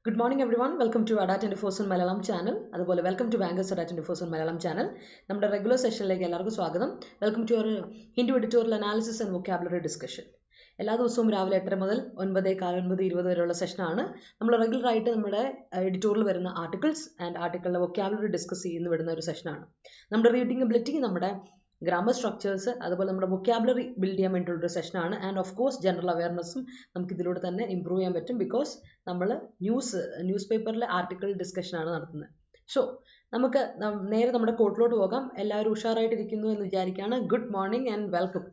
Good morning everyone. Welcome to Adda247 Malayalam channel. അതുപോലെ welcome to Bankers Adda247 Malayalam channel. നമ്മുടെ regular സെഷനിലേക്ക് എല്ലാവർക്കും സ്വാഗതം. Welcome to our Hindu editorial analysis and vocabulary discussion. എല്ലാ ദിവസവും രാവിലെ 8 മുതൽ 9:15 9:20 വരെയുള്ള സെഷനാണ്. നമ്മൾ റെഗുലർ ആയിട്ട് നമ്മുടെ എഡിറ്റോറിയൽ വരുന്ന ആർട്ടിക്കിൾസ് ആൻഡ് ആർട്ടിക്കിളിലെ വൊക്കാബുലറി ഡിസ്കസ് ചെയ്യുന്ന വിടുന്ന ഒരു സെഷനാണ്. നമ്മുടെ റീഡിംഗ് എബിലിറ്റി, നമ്മുടെ ഗ്രാമർ സ്ട്രക്ചേഴ്സ്, അതുപോലെ നമ്മുടെ വൊക്കാബുലറി ബിൽഡ് ചെയ്യാൻ വേണ്ടിയിട്ടുള്ളൊരു സെഷനാണ്. ആൻഡ് ഓഫ് കോഴ്സ് ജനറൽ അവയർനെസ്സും നമുക്ക് ഇതിലൂടെ തന്നെ ഇമ്പ്രൂവ് ചെയ്യാൻ പറ്റും. ബിക്കോസ് നമ്മൾ ന്യൂസ് പേപ്പറിലെ ആർട്ടിക്കിൾ ഡിസ്കഷനാണ് നടത്തുന്നത്. സോ നമുക്ക് നേരെ നമ്മുടെ കോട്ടിലോട്ട് പോകാം. എല്ലാവരും ഉഷാറായിട്ടിരിക്കുന്നു എന്ന് വിചാരിക്കുകയാണ്. Good morning and welcome.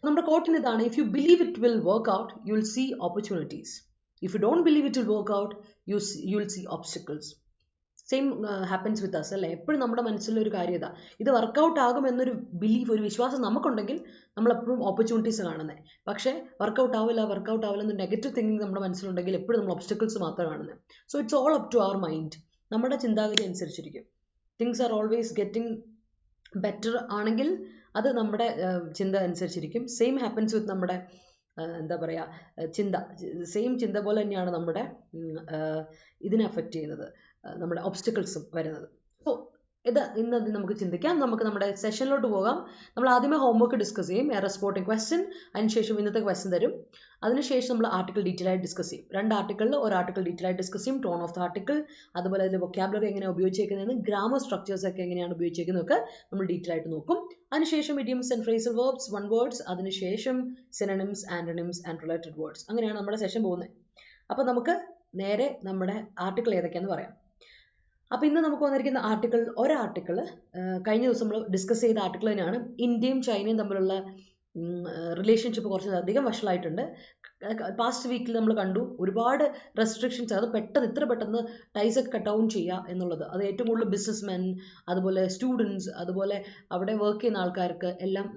നമ്മുടെ കോട്ടിന് ഇതാണ്: if you believe it will work out you will see opportunities. If you don't believe it will work out you will see obstacles. Same happens with us അല്ലേ. എപ്പോഴും നമ്മുടെ മനസ്സിലൊരു കാര്യം ഇതാ, ഇത് വർക്കൗട്ട് ആകും എന്നൊരു ബിലീഫ്, ഒരു വിശ്വാസം നമുക്കുണ്ടെങ്കിൽ നമ്മളെപ്പോഴും ഓപ്പർച്യൂണിറ്റീസ് കാണുന്നത്. പക്ഷേ വർക്കൗട്ട് ആവില്ല എന്നൊരു നെഗറ്റീവ് തിങ്കിങ് നമ്മുടെ മനസ്സിലുണ്ടെങ്കിൽ എപ്പോഴും നമ്മൾ ഒബ്സ്റ്റക്കിൾസ് മാത്രമേ കാണുന്നത്. So it's all up to our mind. നമ്മുടെ ചിന്താഗതി അനുസരിച്ചിരിക്കും. Things are always getting better ആണെങ്കിൽ അത് നമ്മുടെ ചിന്ത അനുസരിച്ചിരിക്കും. സെയിം ഹാപ്പൻസ് വിത്ത് നമ്മുടെ എന്താ പറയുക, സെയിം ചിന്ത പോലെ തന്നെയാണ് നമ്മുടെ ഇതിനെ അഫക്റ്റ് ചെയ്യുന്നത്, നമ്മുടെ ഒബ്സ്റ്റക്കിൾസും വരുന്നത്. സോ ഇന്ന് നമുക്ക് ചിന്തിക്കാം. നമുക്ക് നമ്മുടെ സെഷനിലോട്ട് പോകാം. നമ്മൾ ആദ്യമേ ഹോംവർക്ക് ഡിസ്കസ് ചെയ്യും, റെസ്പോർട്ടിംഗ് ക്വസ്റ്റ്യൻ, അതിനുശേഷം ഇന്നത്തെ ക്വസ്റ്റ്യൻ തരും. അതിനുശേഷം നമ്മൾ ആർട്ടിക്കിൾ ഡീറ്റെയിൽ ആയിട്ട് ഡിസ്കസ് ചെയ്യും. 2 ആർട്ടിക്കിളിൽ ഒരു ആർട്ടിക്കിൾ ഡീറ്റെയിൽ ആയിട്ട് ഡിസ്കസ് ചെയ്യും. ടോൺ ഓഫ് ദ ആർട്ടിക്കിൾ, അതുപോലെ അതിൽ വൊക്കാബുലറി എങ്ങനെയാണ് ഉപയോഗിച്ചേക്കുന്നതെന്ന്, ഗ്രാമർ സ്ട്രക്ചേഴ്സ് ഒക്കെ എങ്ങനെയാണ് ഉപയോഗിച്ചേക്കുന്നതൊക്കെ നമ്മൾ ഡീറ്റെയിൽ ആയിട്ട് നോക്കും. അതിനുശേഷം idioms and phrasal verbs, one words, അതിനുശേഷം synonyms, antonyms and related words. അങ്ങനെയാണ് നമ്മുടെ സെഷൻ പോകുന്നത്. അപ്പോൾ നമുക്ക് നേരെ നമ്മുടെ ആർട്ടിക്കിൾ ഏതൊക്കെയാണെന്ന് പറയാം. അപ്പോൾ ഇന്ന് നമുക്ക് വന്നിരിക്കുന്ന ഒരാർട്ടിക്കിൾ കഴിഞ്ഞ ദിവസം നമ്മൾ ഡിസ്കസ് ചെയ്ത ആർട്ടിക്കിൾ തന്നെയാണ്. ഇന്ത്യയും ചൈനയും തമ്മിലുള്ള റിലേഷൻഷിപ്പ് കുറച്ചധികം വഷളായിട്ടുണ്ട്. പാസ്റ്റ് വീക്കിൽ നമ്മൾ കണ്ടു ഒരുപാട് റെസ്ട്രിക്ഷൻസ്. അത് ഇത്ര പെട്ടെന്ന് ടൈസ് ഒക്കെ കട്ട് ഡൗൺ ചെയ്യുക എന്നുള്ളത്, അത് ഏറ്റവും കൂടുതൽ ബിസിനസ്മെൻ, അതുപോലെ സ്റ്റുഡൻസ്, അതുപോലെ അവിടെ വർക്ക് ചെയ്യുന്ന ആൾക്കാർക്ക് എല്ലാം,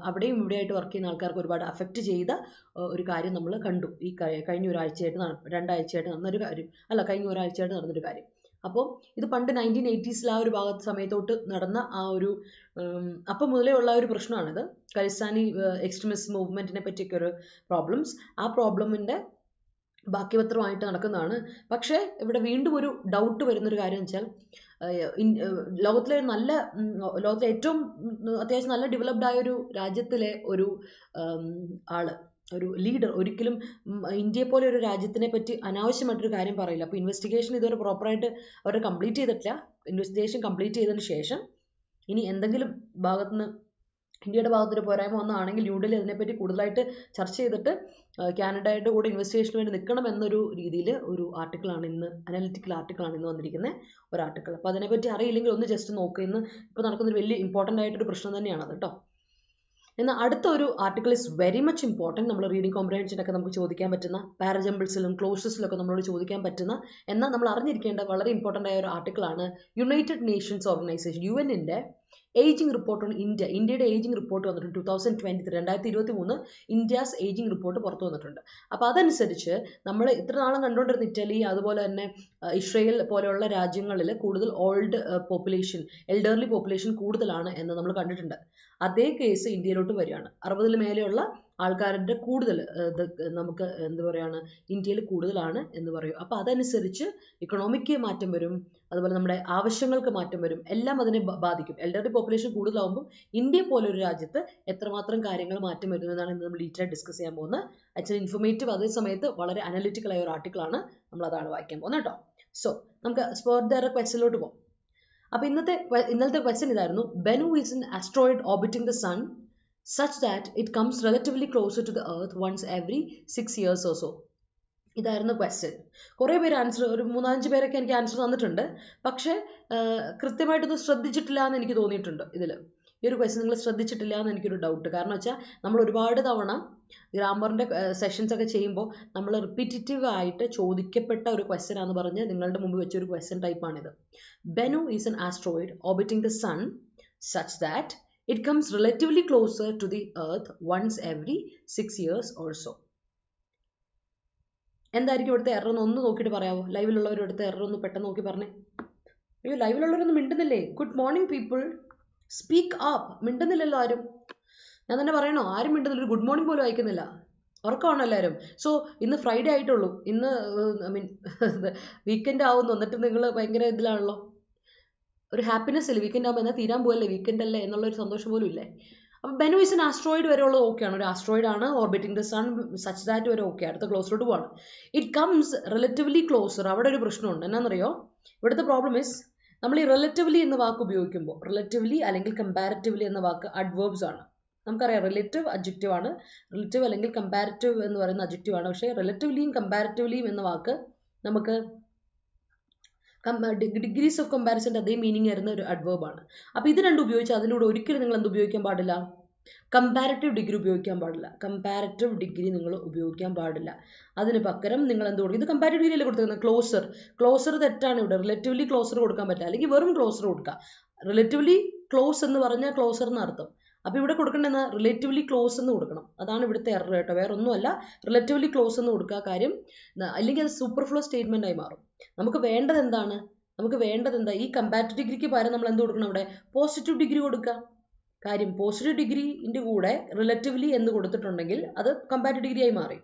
അവിടെയും ഇവിടെയായിട്ട് വർക്ക് ചെയ്യുന്ന ആൾക്കാർക്ക് ഒരുപാട് അഫക്റ്റ് ചെയ്ത ഒരു കാര്യം നമ്മൾ കണ്ടു. ഈ കഴിഞ്ഞ ഒരാഴ്ചയായിട്ട് 2 ആഴ്ചയായിട്ട് നടന്നൊരു കാര്യം അല്ല, കഴിഞ്ഞ ഒരാഴ്ചയായിട്ട് നടന്നൊരു കാര്യം. അപ്പോൾ ഇത് പണ്ട് 1980s ആ ഒരു സമയത്തോട്ട് നടന്ന ആ ഒരു അപ്പം മുതലേ ഉള്ള ഒരു പ്രശ്നമാണിത്. ഖലിസ്ഥാനി എക്സ്ട്രീമിസ്റ്റ് മൂവ്മെന്റിനെ പറ്റിയൊക്കെ ഒരു പ്രോബ്ലംസ്, ആ പ്രോബ്ലമിന്റെ ബാക്കിപത്രമായിട്ട് നടക്കുന്നതാണ്. പക്ഷേ ഇവിടെ വീണ്ടും ഒരു ഡൗട്ട് വരുന്നൊരു കാര്യം വെച്ചാൽ, ലോകത്തിലെ ഏറ്റവും അത്യാവശ്യം നല്ല ഡെവലപ്ഡ് ആയ ഒരു രാജ്യത്തിലെ ഒരു ഒരു ലീഡർ ഒരിക്കലും ഇന്ത്യയെ പോലെ ഒരു രാജ്യത്തിനെ പറ്റി അനാവശ്യമായിട്ടൊരു കാര്യം പറയില്ല. അപ്പോൾ ഇൻവെസ്റ്റിഗേഷൻ ഇതുവരെ പ്രോപ്പറായിട്ട് അവർ കംപ്ലീറ്റ് ചെയ്തിട്ടില്ല. ഇൻവെസ്റ്റിഗേഷൻ കംപ്ലീറ്റ് ചെയ്തതിന് ശേഷം ഇനി എന്തെങ്കിലും ഇന്ത്യയുടെ ഭാഗത്തൊരു പോരായ്മ വന്നതാണെങ്കിൽ ന്യൂഡൽഹി അതിനെപ്പറ്റി കൂടുതലായിട്ട് ചർച്ച ചെയ്തിട്ട് കാനഡയുടെ കൂടെ ഇൻവെസ്റ്റിഗേഷന് വേണ്ടി നിൽക്കണം എന്നൊരു രീതിയിൽ ഒരു ആർട്ടിക്കിളാണ് ഇന്ന്, അനലിറ്റിക്കൽ ആർട്ടിക്കിളാണ് ഇന്ന് വന്നിരിക്കുന്ന ഒരു ആർട്ടിക്കിൾ. അപ്പോൾ അതിനെപ്പറ്റി അറിയില്ലെങ്കിൽ ഒന്ന് ജസ്റ്റ് നോക്കുക. ഇന്ന് ഇപ്പോൾ നടക്കുന്നൊരു വലിയ ഇമ്പോർട്ടൻ്റ് ആയിട്ടൊരു പ്രശ്നം തന്നെയാണ് അത് കേട്ടോ. എന്നാൽ അടുത്ത ഒരു article is very much important. നമ്മൾ റീഡിംഗ് കോംപ്രിഹെൻഷനൊക്കെ നമുക്ക് ചോദിക്കാൻ പറ്റുന്ന, പാരജമ്പിൾസിലും ക്ലോസസിലൊക്കെ നമ്മളോട് ചോദിക്കാൻ പറ്റുന്ന, എന്നാൽ നമ്മൾ അറിഞ്ഞിരിക്കേണ്ട വളരെ ഇമ്പോർട്ടൻ്റ് ആയ ഒരു ആർട്ടിക്കിളാണ് യുണൈറ്റഡ് നേഷൻസ് ഓർഗനൈസേഷൻ, UN-ന്റെ ഏജിംഗ് റിപ്പോർട്ട് ഓൺ ഇന്ത്യ. ഇന്ത്യയുടെ ഏജിംഗ് റിപ്പോർട്ട് വന്നിട്ടുണ്ട് 2023 ഇന്ത്യാസ് ഏജിംഗ് റിപ്പോർട്ട് പുറത്തു വന്നിട്ടുണ്ട്. അപ്പോൾ അതനുസരിച്ച് നമ്മൾ ഇത്ര നാളും കണ്ടുകൊണ്ടിരുന്ന ഇറ്റലി, അതുപോലെ തന്നെ ഇസ്രയേൽ പോലെയുള്ള രാജ്യങ്ങളിൽ കൂടുതൽ എൽഡർലി പോപ്പുലേഷൻ കൂടുതലാണ് എന്ന് നമ്മൾ കണ്ടിട്ടുണ്ട്. അതേ കേസ് ഇന്ത്യയിലോട്ട് വരികയാണ്. 60 മേലെയുള്ള ആൾക്കാരുടെ കൂടുതൽ നമുക്ക് എന്താ പറയുകയാണ്, ഇന്ത്യയിൽ കൂടുതലാണ് എന്ന് പറയും. അപ്പോൾ അതനുസരിച്ച് ഇക്കണോമിക്ക് മാറ്റം വരും, അതുപോലെ നമ്മുടെ ആവശ്യങ്ങൾക്ക് മാറ്റം വരും, എല്ലാം അതിനെ ബാധിക്കും. എൽഡർലി പോപ്പുലേഷൻ കൂടുതലാവുമ്പോൾ ഇന്ത്യ പോലെ ഒരു രാജ്യത്ത് എത്രമാത്രം കാര്യങ്ങൾ മാറ്റം വരുന്നതാണ് ഇന്ന് നമ്മൾ ഡീറ്റെയിൽ ഡിസ്കസ് ചെയ്യാൻ പോകുന്നത്. ആക്ച്വലി ഇൻഫോർമേറ്റീവ്, അതേ സമയത്ത് വളരെ അനലിറ്റിക്കൽ ആയ ഒരു ആർട്ടിക്കിളാണ്. നമ്മൾ അതാണ് വായിക്കാൻ പോകുന്നത് കേട്ടോ. സോ നമുക്ക് സ്പോട്ട് ക്വസ്റ്റ്യനിലോട്ട് പോകാം. അപ്പോൾ ഇന്നലത്തെ ക്വസ്റ്റ്യൻ ഇതായിരുന്നു: Bennu is an asteroid orbiting the sun such that it comes relatively closer to the earth once every 6 years or so. ഇതായിരുന്നു ക്വസ്റ്റ്യൻ. കുറേ പേര് ആൻസർ, ഒരു 3-5 പേരൊക്കെ എനിക്ക് ആൻസർ തന്നിട്ടുണ്ട്. പക്ഷേ കൃത്യമായിട്ടൊന്നും ശ്രദ്ധിച്ചിട്ടില്ല എന്ന് എനിക്ക് തോന്നിയിട്ടുണ്ട്. ഈ ഒരു ക്വസ്റ്റ്യൻ നിങ്ങൾ ശ്രദ്ധിച്ചിട്ടില്ല എന്ന് എനിക്കൊരു ഡൗട്ട്. കാരണം വെച്ചാൽ നമ്മൾ ഒരുപാട് തവണ ഗ്രാമറിൻ്റെ സെഷൻസ് ഒക്കെ ചെയ്യുമ്പോൾ നമ്മൾ റിപ്പീറ്റീവ് ആയിട്ട് ചോദിക്കപ്പെട്ട ഒരു ക്വസ്റ്റ്യൻ ആണെന്ന് പറഞ്ഞ് നിങ്ങളുടെ മുമ്പ് വെച്ചൊരു ക്വസ്റ്റ്യൻ ടൈപ്പാണിത്. Bennu is an asteroid orbiting the sun such that it comes relatively closer to the earth once every 6 years or so. എന്തായിരിക്കും ഇവിടുത്തെ എറർ എന്ന് ഒന്ന് നോക്കിയിട്ട് പറയാമോ? ലൈവിലുള്ളവർ ഇവിടുത്തെ എറർ ഒന്ന് പെട്ടെന്ന് നോക്കി പറഞ്ഞേ. അയ്യോ, ലൈവിലുള്ളവരൊന്നും മിണ്ടുന്നില്ലേ? Good morning people, speak up. മിണ്ടുന്നില്ലല്ലോ ആരും. ഞാൻ തന്നെ പറയണോ? ആരും മിണ്ടുന്നില്ല. ഒരു ഗുഡ് മോർണിംഗ് പോലും അയക്കുന്നില്ല. ഉറക്കമാണ് എല്ലാവരും. സോ ഇന്ന് ഫ്രൈഡേ ആയിട്ടുള്ളൂ, ഇന്ന് ഐ മീൻ വീക്കെൻഡ് ആവുന്നു, എന്നിട്ട് നിങ്ങൾ ഭയങ്കര ഇതിലാണല്ലോ. ഒരു ഹാപ്പിനെസ് ഇല്ല, വീക്കെൻഡ് ആകുമ്പോൾ എന്നാൽ തീരാൻ പോയല്ലേ, വീക്കെൻഡ് അല്ലേ എന്നുള്ളൊരു സന്തോഷം പോലും ഇല്ലേ. അപ്പം ബെനു ഇസ് എൻ ആസ്ട്രോയിഡ് വരെ ഉള്ളത് ഓക്കെയാണ്, ഒരു ആസ്ട്രോയിഡ് ആണ്, orbiting the sun such that വരെ ഓക്കെ. അടുത്ത ക്ലോസിലോട്ട് പോവാണ്. It comes relatively closer. അവിടെ ഒരു പ്രശ്നമുണ്ട്, എന്നാണെന്നറിയോ? ഇവിടുത്തെ പ്രോബ്ലം ഇസ് നമ്മൾ ഈ റിലേറ്റീവ്ലി എന്ന വാക്ക് ഉപയോഗിക്കുമ്പോൾ, റിലേറ്റീവ്ലി അല്ലെങ്കിൽ കമ്പാരിറ്റീവ്ലി എന്ന വാക്ക് അഡ്വേർബ്സ് ആണ്. നമുക്കറിയാം റിലേറ്റീവ് അഡ്ജക്റ്റീവ് ആണ്, റിലേറ്റീവ് അല്ലെങ്കിൽ കമ്പാരിറ്റീവ് എന്ന് പറയുന്ന അഡ്ജക്റ്റീവ് ആണ്. പക്ഷേ റിലേറ്റീവ്ലിയും കമ്പാരിറ്റീവ്ലിയും എന്ന വാക്ക് നമുക്ക് ഡിഗ്രീസ് ഓഫ് കമ്പാരിസൻ്റെ അതേ മീനിങ് വരുന്ന ഒരു അഡ്വേർബ് ആണ്. അപ്പോൾ ഇത് രണ്ടും ഉപയോഗിച്ച് അതിൻ്റെ കൂടെ ഒരിക്കലും നിങ്ങൾ എന്ത് ഉപയോഗിക്കാൻ പാടില്ല? കമ്പാരറ്റീവ് ഡിഗ്രി ഉപയോഗിക്കാൻ പാടില്ല. കമ്പാരറ്റീവ് ഡിഗ്രി നിങ്ങൾ ഉപയോഗിക്കാൻ പാടില്ല. അതിന് പകരം നിങ്ങൾ എന്ത് കൊടുക്കും? ഇത് കമ്പാരറ്റീവ് ഡിഗ്രിയിൽ കൊടുത്തിരിക്കുന്നത് ക്ലോസർ. ക്ലോസർ തെറ്റാണ് ഇവിടെ. റിലേറ്റീവ്ലി ക്ലോസർ കൊടുക്കാൻ പറ്റില്ല, അല്ലെങ്കിൽ വെറും ക്ലോസർ കൊടുക്കുക. റിലേറ്റീവ്ലി ക്ലോസ് എന്ന് പറഞ്ഞാൽ ക്ലോസർ എന്നർത്ഥം. അപ്പോൾ ഇവിടെ കൊടുക്കേണ്ടത് റിലേറ്റീവ്ലി ക്ലോസ് എന്ന് കൊടുക്കണം. അതാണ് ഇവിടുത്തെ എറർ കേട്ടോ, വേറെ ഒന്നുമല്ല. റിലേറ്റീവ്ലി ക്ലോസ് എന്ന് കൊടുക്കുക. കാര്യം അല്ലെങ്കിൽ അത് സൂപ്പർഫ്ലോ സ്റ്റേറ്റ്മെന്റ് ആയി മാറും. നമുക്ക് വേണ്ടത് എന്താണ്? ഈ കമ്പാരിറ്റീവ് ഡിഗ്രിക്ക് പകരം നമ്മൾ എന്ത് കൊടുക്കണം? അവിടെ പോസിറ്റീവ് ഡിഗ്രി കൊടുക്കുക. കാര്യം പോസിറ്റീവ് ഡിഗ്രിൻ്റെ കൂടെ റിലേറ്റീവ്ലി എന്ന് കൊടുത്തിട്ടുണ്ടെങ്കിൽ അത് കമ്പാരിറ്റീവ് ഡിഗ്രി ആയി മാറി.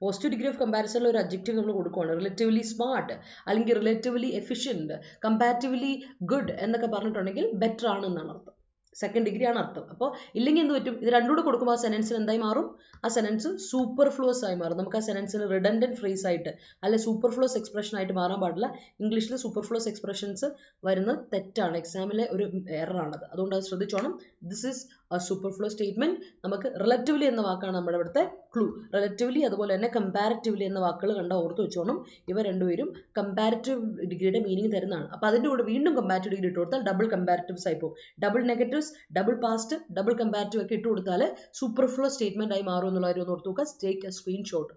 പോസിറ്റീവ് ഡിഗ്രി ഓഫ് കമ്പാരിസണിൽ ഒരു അഡ്ജക്റ്റീവ് നമ്മൾ കൊടുക്കുകയാണ്. റിലേറ്റീവ്ലി സ്മാർട്ട് അല്ലെങ്കിൽ റിലേറ്റീവ്ലി എഫിഷ്യൻറ്റ്, കമ്പാരിറ്റീവ്ലി ഗുഡ് എന്നൊക്കെ പറഞ്ഞിട്ടുണ്ടെങ്കിൽ ബെറ്റർ ആണ് എന്നാണ് അർത്ഥം. സെക്കൻഡ് ഡിഗ്രി ആണ് അർത്ഥം. അപ്പോൾ ഇല്ലെങ്കിൽ എന്ത് പറ്റും? ഇത് രണ്ടുകൂടെ കൊടുക്കുമ്പോൾ ആ സെനൻസിന് എന്തായി മാറും? ആ സെനൻസ് സൂപ്പർഫ്ലോസ് ആയി മാറും. നമുക്ക് ആ സെനൻസിന് റിഡൻഡൻറ്റ് ഫ്രേസ് ആയിട്ട് അല്ലെ സൂപ്പർഫ്ലോസ് എക്സ്പ്രഷൻ ആയിട്ട് മാറാൻ പാടില്ല. ഇംഗ്ലീഷിൽ സൂപ്പർഫ്ലോസ് എക്സ്പ്രഷൻസ് വരുന്നത് തെറ്റാണ്, എക്സാമിലെ ഒരു എററാണത്. അതുകൊണ്ട് അത് ശ്രദ്ധിച്ചോണം. This is a superfluous statement. നമുക്ക് റിലേറ്റീവ്ലി എന്ന വാക്കാണ് നമ്മുടെ ഇവിടുത്തെ ക്ലൂ. റിലേറ്റീവ്ലി അതുപോലെ തന്നെ കമ്പാരിറ്റീവ്ലി എന്ന വാക്കുകൾ കണ്ടാൽ ഓർത്ത് വെച്ചോണം. ഇവ രണ്ടുപേരും കമ്പാരിറ്റീവ് ഡിഗ്രിയുടെ മീനിങ് തരുന്നതാണ്. അപ്പോൾ അതിൻ്റെ കൂടെ വീണ്ടും കമ്പാരിറ്റീവ് ഡിഗ്രി ഇട്ട് കൊടുത്താൽ ഡബിൾ കമ്പാരിറ്റീവ്സ് ആയി പോകും. Double negatives, double past, double comparative ഒക്കെ ഇട്ട് കൊടുത്താൽ സൂപ്പർഫ്ലോ സ്റ്റേറ്റ്മെന്റ് ആയി മാറും എന്നുള്ള കാര്യം ഒന്ന് ഓർത്ത് നോക്കുക. ടേക്ക് എ സ്ക്രീൻഷോട്ട്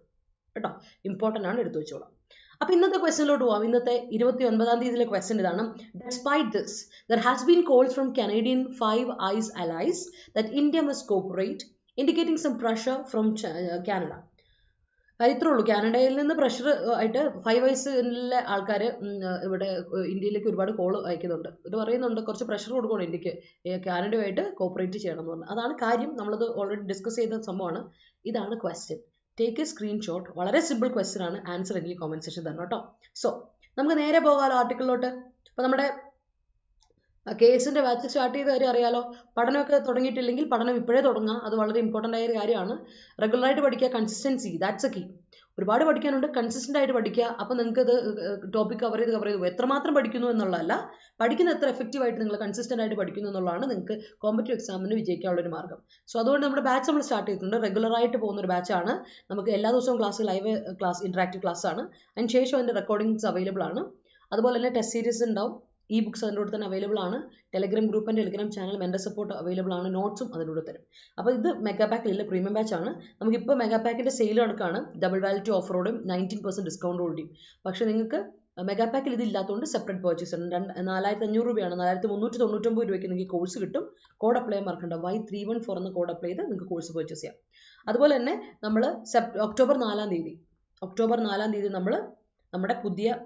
കേട്ടോ, ഇമ്പോർട്ടൻ്റ് ആണ്, എടുത്തു വെച്ചോളാം. അപ്പോൾ ഇന്നത്തെ ക്വസ്റ്റ്യനിലോട്ട് പോവാം. ഇന്നത്തെ 29-ാം തീയതിയിലെ ക്വസ്റ്റ്യൻ ഇതാണ്. Despite this, there has been calls from Canadian Five Eyes allies that India must cooperate, indicating some pressure from Canada. ഇത്രേ ഉള്ളൂ. കാനഡയിൽ നിന്ന് പ്രഷർ ആയിട്ട് 5 Eyes-ലെ ആൾക്കാർ ഇവിടെ ഇന്ത്യയിലേക്ക് ഒരുപാട് കോൾ അയക്കുന്നുണ്ട്. ഇത് പറയുന്നുണ്ട് കുറച്ച് പ്രഷർ കൊടുക്കണം ഇന്ത്യക്ക്, കാനഡയുമായിട്ട് കോപ്പറേറ്റ് ചെയ്യണം എന്ന് പറഞ്ഞു. അതാണ് കാര്യം. നമ്മളത് ഓൾറെഡി ഡിസ്കസ് ചെയ്ത സംഭവമാണ്. ഇതാണ് ക്വസ്റ്റ്യൻ. Take A screenshot. വളരെ സിമ്പിൾ ക്വസ്റ്റ്യൻ ആണ്. ആൻസർ എനിക്ക് കോമെന്റ് സെക്ഷൻ തരണം കേട്ടോ. സോ നമുക്ക് നേരെ പോകാമല്ലോ ആർട്ടിക്കിളിലോട്ട്. അപ്പോൾ നമ്മുടെ കേസിൻ്റെ ബാച്ച് സ്റ്റാർട്ട് ചെയ്ത കാര്യം അറിയാലോ. പഠനമൊക്കെ തുടങ്ങിയിട്ടില്ലെങ്കിൽ പഠനം ഇപ്പോഴേ തുടങ്ങുക. അത് വളരെ ഇമ്പോർട്ടൻ്റ് ആയ ഒരു കാര്യമാണ്. റെഗുലറായിട്ട് പഠിക്കുക, കൺസിസ്റ്റൻസി, ദാറ്റ്സ് എ കീ. ഒരുപാട് പഠിക്കാനുണ്ട്, കൺസിസ്റ്റൻ്റ് ആയിട്ട് പഠിക്കുക. അപ്പോൾ നിങ്ങൾക്ക് ഇത് ടോപ്പിക് കവർ ചെയ്ത് എത്രമാത്രം പഠിക്കുന്നു എന്നുള്ളതല്ല, പഠിക്കുന്ന എത്ര എഫക്റ്റീവായിട്ട് നിങ്ങൾ കൺസിസ്റ്റൻ്റ് ആയിട്ട് പഠിക്കുന്നു എന്നുള്ളതാണ് നിങ്ങൾക്ക് കോമ്പറ്റീവ് എക്സാമിന് വിജയിക്കാനുള്ള ഒരു മാർഗ്ഗം. സോ അതുകൊണ്ട് നമ്മുടെ ബാച്ച് നമ്മൾ സ്റ്റാർട്ട് ചെയ്തിട്ടുണ്ട്. റെഗുലറായിട്ട് പോകുന്ന ഒരു ബാച്ചാണ്. നമുക്ക് എല്ലാ ദിവസവും class, live class, interactive class ആണ്. അതിന് ശേഷം അതിൻ്റെ റെക്കോർഡിങ്സ് അവൈലബിൾ ആണ്. അതുപോലെ തന്നെ ടെസ്റ്റ് സീരീസ് ഉണ്ടാവും. ഇ ബുക്സ് അതിൻ്റെ കൂടെ തന്നെ അവൈലബിൾ ആണ്. Telegram group and Telegram channel mentor support available ആണ്. നോട്ട്സും അതിലൂടെ തരും. അപ്പോൾ ഇത് മെഗാ പാക്കിലുള്ള പ്രീമിയം ബാച്ച് ആണ്. നമുക്കിപ്പോൾ മെഗാ പാക്കിൻ്റെ സെയിൽ കണക്കാണ്. ഡബിൾ വാലിറ്റി ഓഫറോടും 19% ഡിസ്കൗണ്ടോടെയും. പക്ഷേ നിങ്ങൾക്ക് മെഗാ പാക്കിൽ ഇതില്ലാത്തതുകൊണ്ട് സെപ്പറേറ്റ് പർച്ചേസ് ഉണ്ട്. 4500 രൂപയാണ്. 4399 രൂപയ്ക്ക് നിങ്ങൾക്ക് കോഴ്സ് കിട്ടും. കോഡ് അപ്ലൈ ചെയ്യാൻ മറക്കണ്ട. Y314 എന്ന കോഡ് അപ്ലൈ ചെയ്ത് നിങ്ങൾക്ക് കോഴ്സ് പർച്ചേസ് ചെയ്യാം. അതുപോലെ തന്നെ നമ്മൾ ഒക്ടോബർ 4-ാം തീയതി നമ്മൾ നമ്മുടെ പുതിയ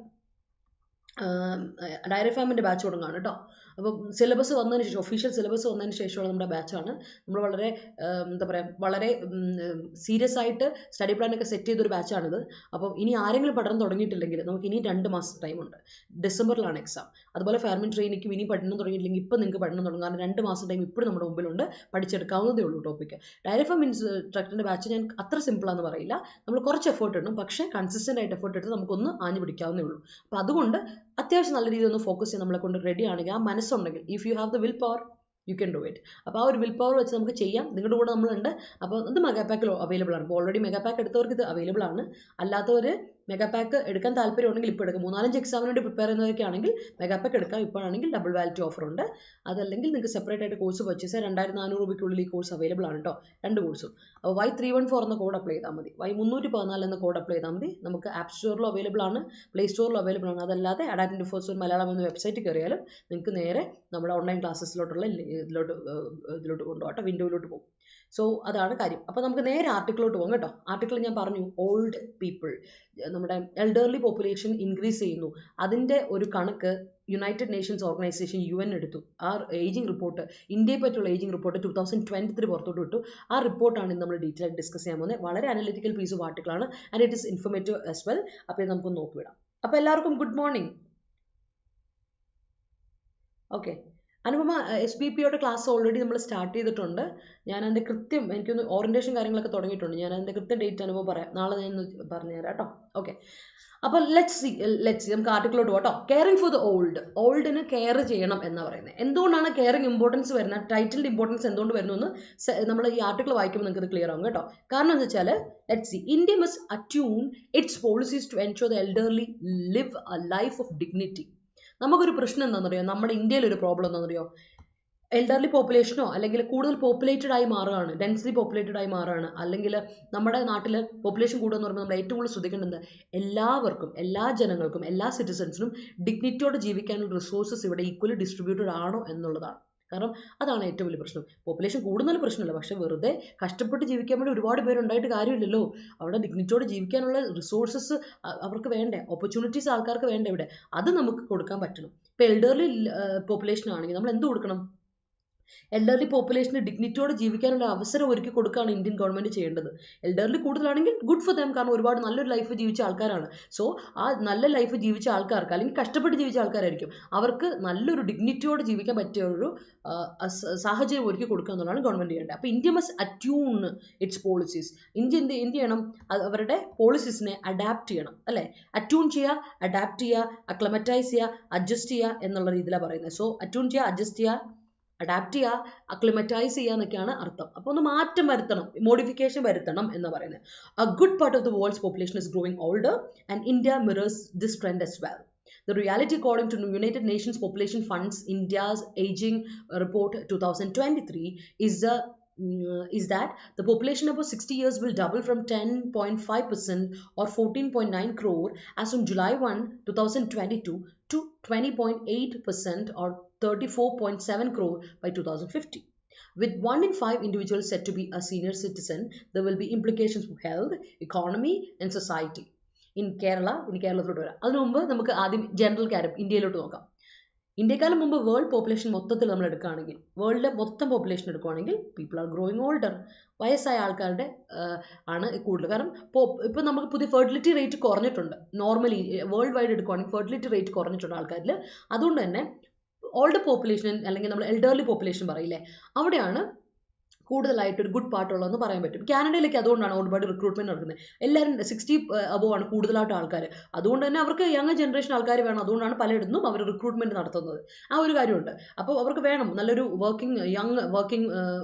ഡയറി ഫാമിൻ്റെ ബാച്ച് തുടങ്ങുകയാണ് കേട്ടോ. അപ്പം സിലബസ് വന്നതിന് ശേഷം, ഒഫീഷ്യൽ സിലബസ് വന്നതിന് ശേഷമുള്ള നമ്മുടെ ബാച്ചാണ്. നമ്മൾ വളരെ എന്താ പറയുക, വളരെ സീരിയസ് ആയിട്ട് സ്റ്റഡി പ്ലാനൊക്കെ സെറ്റ് ചെയ്തൊരു ബാച്ചാണിത്. അപ്പം ഇനി ആരെങ്കിലും പഠനം തുടങ്ങിയിട്ടില്ലെങ്കിൽ നമുക്ക് ഇനി 2 മാസം ടൈമുണ്ട്. ഡിസംബറിലാണ് എക്സാം. അതുപോലെ ഫെയർമെൻ ട്രെയിനിക്കും ഇനി പഠനം തുടങ്ങിയിട്ടില്ലെങ്കിൽ ഇപ്പം നിങ്ങൾക്ക് പഠനം തുടങ്ങും. കാരണം 2 മാസം ടൈം ഇപ്പോഴും നമ്മുടെ മുമ്പിലുണ്ട്. പഠിച്ചെടുക്കാവുന്നതേ ഉള്ളൂ ടോപ്പിക്ക്. ഡയറി ഫാം ഇൻസ്ട്രക്ടറിൻ്റെ ബാച്ച് ഞാൻ അത്ര സിമ്പിളാന്ന് പറയില്ല. നമ്മൾ കുറച്ച് എഫേർട്ട് ഇടും, പക്ഷേ കൺസിസ്റ്റൻ്റ് ആയിട്ട് എഫേർട്ട് എടുത്ത് നമുക്കൊന്ന് ആഞ്ഞു പിടിക്കാവുന്നേ ഉള്ളൂ. അപ്പോൾ അതുകൊണ്ട് അത്യാവശ്യം നല്ല രീതിയിൽ ഒന്ന് ഫോക്കസ് ചെയ്യാൻ നമ്മളെ കൊണ്ട് റെഡി ആണെങ്കിൽ, ആ മനസ്സുണ്ടെങ്കിൽ, if you have the will power you can do it. അപ്പോൾ ആ ഒരു വിൽ പവർ വെച്ച് നമുക്ക് ചെയ്യാം. നിങ്ങളുടെ കൂടെ നമ്മളുണ്ട്. അപ്പോൾ ഇത് മെഗാ പാക്കിൽ അവൈലബിൾ ആണ്. ഇപ്പോൾ ഓൾറെഡി മെഗാ പാക്ക് എടുത്തവർക്ക് ഇത് അവൈലബിൾ ആണ്. അല്ലാത്തവർ മെഗാ പാക്ക് എടുക്കാൻ താല്പര്യം ഉണ്ടെങ്കിൽ ഇപ്പോൾ എടുക്കാം. 3-4 എക്സാമിന് വേണ്ടി പ്രിപ്പയർ ചെയ്യുന്നവരൊക്കെ ആണെങ്കിൽ മെഗാ പാക്ക് എടുക്കാം. ഇപ്പോഴാണെങ്കിൽ ഡബിൾ വാലിറ്റി ഓഫർ ഉണ്ട്. അതല്ലെങ്കിൽ നിങ്ങൾക്ക് സെപ്പറേറ്റ് ആയിട്ട് കോഴ്സ് പർച്ചേസ് ചെയ്യാം. 2400 രൂപയ്ക്കുള്ളിൽ ഈ കോഴ്സ് അവൈലബിൾ ആണ് കേട്ടോ, 2 കോഴ്സും. അപ്പോൾ Y314 എന്ന കോഡ് അപ്ലൈ ചെയ്താൽ മതി. Y314 എന്ന കോഡ് അപ്ലൈ ചെയ്താൽ മതി. നമുക്ക് ആപ്പ് സ്റ്റോറിലും അവൈലബിൾ ആണ്, പ്ലേ സ്റ്റോറിലും അവൈലബിൾ ആണ്. അതല്ലാതെ Adda247 മലയാളം എന്ന വെബ്സൈറ്റ് കയറിയാലും നിങ്ങൾക്ക് നേരെ നമ്മുടെ ഓൺലൈൻ ക്ലാസ്സസിലോട്ടുള്ള ഇതിലോട്ട് കൊണ്ടുപോകട്ടെ, വിൻഡോയിലോട്ട് പോകും. സോ അതാണ് കാര്യം. അപ്പോൾ നമുക്ക് നേരെ ആർട്ടിക്കിളിലോട്ട് പോകും കേട്ടോ. ആർട്ടിക്കിൾ ഞാൻ പറഞ്ഞു, ഓൾഡ് പീപ്പിൾ, നമ്മുടെ എൽഡർലി പോപ്പുലേഷൻ ഇൻക്രീസ് ചെയ്യുന്നു. അതിൻ്റെ ഒരു കണക്ക് യുണൈറ്റഡ് നേഷൻസ് ഓർഗനൈസേഷൻ UN എടുത്തു. ആ ഏജിംഗ് റിപ്പോർട്ട്, ഇന്ത്യയെ പറ്റിയുള്ള ഏജിംഗ് റിപ്പോർട്ട് 2023 പുറത്തോട്ട് വിട്ടു. ആ റിപ്പോർട്ടാണ് ഇന്ന് നമ്മൾ ഡീറ്റെയിൽ ആയിട്ട് ഡിസ്കസ് ചെയ്യാൻ പോകുന്നത്. വളരെ അനലിറ്റിക്കൽ പീസ് ഓഫ് ആർട്ടിക്കിളാണ് and it is informative as well. അപ്പോൾ ഇത് നമുക്കൊന്ന് നോക്കിവിടാം. അപ്പോൾ എല്ലാവർക്കും ഗുഡ് മോർണിംഗ്. ഓക്കെ, അനുപമ SBPയുടെ ക്ലാസ് ഓൾറെഡി നമ്മൾ സ്റ്റാർട്ട് ചെയ്തിട്ടുണ്ട്. ഞാൻ അതിൻ്റെ കൃത്യം, എനിക്കൊന്ന് ഓറിയൻറ്റേഷൻ കാര്യങ്ങളൊക്കെ തുടങ്ങിയിട്ടുണ്ട്. ഞാൻ അതിൻ്റെ കൃത്യം ഡേറ്റ് അനുഭവം പറയാം, നാളെ ഞാൻ പറഞ്ഞുതരാം കേട്ടോ. ഓക്കെ, അപ്പോൾ ലെറ്റ്സ് സി നമുക്ക് ആർട്ടിക്കിളോട്ട് പോട്ടോ. കെയറിങ് ഫോർ ദ ഓൾഡിന് കെയർ ചെയ്യണം എന്നാണ് പറയുന്നത്. എന്തുകൊണ്ടാണ് കെയറിങ് ഇമ്പോർട്ടൻസ് വരുന്നത്, ടൈറ്റിലിൻ്റെ ഇമ്പോർട്ടൻസ് എന്തുകൊണ്ട് വരുന്നു എന്ന് നമ്മൾ ഈ ആർട്ടിക്കിൾ വായിക്കുമ്പോൾ നിങ്ങൾക്ക് ക്ലിയർ ആവും കേട്ടോ. കാരണം എന്താ വെച്ചാൽ, let's see, India must attune its policies to ensure the elderly live a life of dignity. നമുക്കൊരു പ്രശ്നം എന്താണെന്നറിയോ, നമ്മുടെ ഇന്ത്യയിൽ ഒരു പ്രോബ്ലം എന്താണെന്നറിയോ, എൽഡർലി പോപ്പുലേഷനോ അല്ലെങ്കിൽ കൂടുതൽ പോപ്പുലേറ്റഡ് ആയി മാറുകയാണ്, ഡെൻസ്ലി പോപ്പുലേറ്റഡ് ആയി മാറുകയാണ്. അല്ലെങ്കിൽ നമ്മുടെ നാട്ടിൽ പോപ്പുലേഷൻ കൂടുകയെന്ന് പറയുമ്പോൾ നമ്മൾ ഏറ്റവും കൂടുതൽ ശ്രദ്ധിക്കേണ്ടത് എല്ലാവർക്കും, എല്ലാ ജനങ്ങൾക്കും, എല്ലാ സിറ്റിസൺസിനും ഡിഗ്നിറ്റിയോടെ ജീവിക്കാനുള്ള റിസോഴ്സസ് ഇവിടെ ഈക്വലി ഡിസ്ട്രിബ്യൂട്ടഡ് ആണോ എന്നുള്ളതാണ്. കാരണം അതാണ് ഏറ്റവും വലിയ പ്രശ്നം. പോപ്പുലേഷൻ കൂടുന്നൊരു പ്രശ്നമില്ല, പക്ഷെ വെറുതെ കഷ്ടപ്പെട്ട് ജീവിക്കാൻ വേണ്ടി ഒരുപാട് പേരുണ്ടായിട്ട് കാര്യമില്ലല്ലോ. അവിടെ ഡിഗ്നിറ്റിയോടെ ജീവിക്കാനുള്ള റിസോഴ്സസ് അവർക്ക് വേണ്ടേ, ഓപ്പർച്യൂണിറ്റീസ് ആൾക്കാർക്ക് വേണ്ടേ ഇവിടെ, അത് നമുക്ക് കൊടുക്കാൻ പറ്റണം. ഇപ്പോൾ എൽഡർലി പോപ്പുലേഷൻ ആണെങ്കിൽ നമ്മൾ എന്ത് കൊടുക്കണം, എൽഡർലി പോപ്പുലേഷന് ഡിഗ്നിറ്റിയോടെ ജീവിക്കാനുള്ള അവസരം ഒരുക്കി കൊടുക്കുകയാണ് ഇന്ത്യൻ ഗവൺമെന്റ് ചെയ്യേണ്ടത്. എൽഡർലി കൂടുതലാണെങ്കിൽ ഗുഡ് ഫോർ ദം, കാരണം ഒരുപാട് നല്ലൊരു ലൈഫ് ജീവിച്ച ആൾക്കാരാണ്. സോ ആ നല്ല ലൈഫ് ജീവിച്ച ആൾക്കാർക്ക്, അല്ലെങ്കിൽ കഷ്ടപ്പെട്ട് ജീവിച്ച ആൾക്കാരായിരിക്കും, അവർക്ക് നല്ലൊരു ഡിഗ്നിറ്റിയോടെ ജീവിക്കാൻ പറ്റിയ ഒരു സാഹചര്യം ഒരുക്കി കൊടുക്കുക എന്നുള്ളതാണ് ഗവൺമെന്റ് ചെയ്യേണ്ടത്. അപ്പോൾ India must attune its policies. India എന്ത് ചെയ്യണം, അവരുടെ പോളിസീസിനെ അഡാപ്റ്റ് ചെയ്യണം, അല്ലേ. അറ്റ്യൂൺ ചെയ്യുക, അഡാപ്റ്റ് ചെയ്യുക, അക്ലമറ്റൈസ് ചെയ്യുക, അഡ്ജസ്റ്റ് ചെയ്യുക എന്നുള്ള രീതിയിലാണ് പറയുന്നത്. സോ അറ്റ്യൂൺ ചെയ്യുക, അഡ്ജസ്റ്റ് ചെയ്യുക, അഡാപ്റ്റ് ചെയ്യുക, അക്ലിമറ്റൈസ് ചെയ്യുക എന്നൊക്കെയാണ് അർത്ഥം. അപ്പോൾ ഒന്ന് മാറ്റം വരുത്തണം, മോഡിഫിക്കേഷൻ വരുത്തണം എന്ന് പറയുന്നത്. A good part of the world's population is growing older and India mirrors this trend as well. The reality, according to United Nations Population Fund's India's Aging Report 2023 is that the population above 60 years will double from 10.5% or 14.9 crore as on July 1, 2022 to 20.8% or 34.7 crore by 2050. With 1 in 5 individuals said to be a senior citizen, there will be implications for health, economy and society. In കേരളത്തിലോട്ട് വരാം. അതിനു മുമ്പ് നമുക്ക് ആദ്യം general കാര്യം ഇന്ത്യയിലോട്ട് നോക്കാം. ഇന്ത്യക്കാലം മുമ്പ് world population മൊത്തത്തിൽ നമ്മൾ എടുക്കുകയാണെങ്കിൽ, വേൾഡിലെ മൊത്തം പോപ്പുലേഷൻ എടുക്കുകയാണെങ്കിൽ പീപ്പിൾ ആർ ഗ്രോയിങ് ഓൾഡർ. വയസ്സായ ആൾക്കാരുടെ ആണ് കൂടുതൽ. കാരണം ഇപ്പോൾ നമുക്ക് പുതിയ ഫെർട്ടിലിറ്റി റേറ്റ് കുറഞ്ഞിട്ടുണ്ട്. നോർമലി വേൾഡ് വൈഡ് എടുക്കുകയാണെങ്കിൽ ഫെർട്ടിലിറ്റി റേറ്റ് കുറഞ്ഞിട്ടുണ്ട് ആൾക്കാരിൽ. അതുകൊണ്ട് തന്നെ ഓൾഡ് പോപ്പുലേഷൻ, അല്ലെങ്കിൽ നമ്മൾ എൽഡർലി പോപ്പുലേഷൻ പറയില്ലേ, അവിടെയാണ് കൂടുതലായിട്ട് ഒരു ഗുഡ് പാർട്ടുള്ളതെന്ന് പറയാൻ പറ്റും. കാനഡയിലേക്ക് അതുകൊണ്ടാണ് ഒരുപാട് റിക്രൂട്ട്മെന്റ് നടക്കുന്നത്. എല്ലാവരും 60 അബോവ് ആണ് കൂടുതലായിട്ട് ആൾക്കാർ. അതുകൊണ്ട് തന്നെ അവർക്ക് യങ് ജനറേഷൻ ആൾക്കാർ വേണം. അതുകൊണ്ടാണ് പലയിടത്തും അവർ റിക്രൂട്ട്മെന്റ് നടത്തുന്നത്. ആ ഒരു കാര്യമുണ്ട്. അപ്പോൾ അവർക്ക് വേണം നല്ലൊരു യങ് വർക്ക്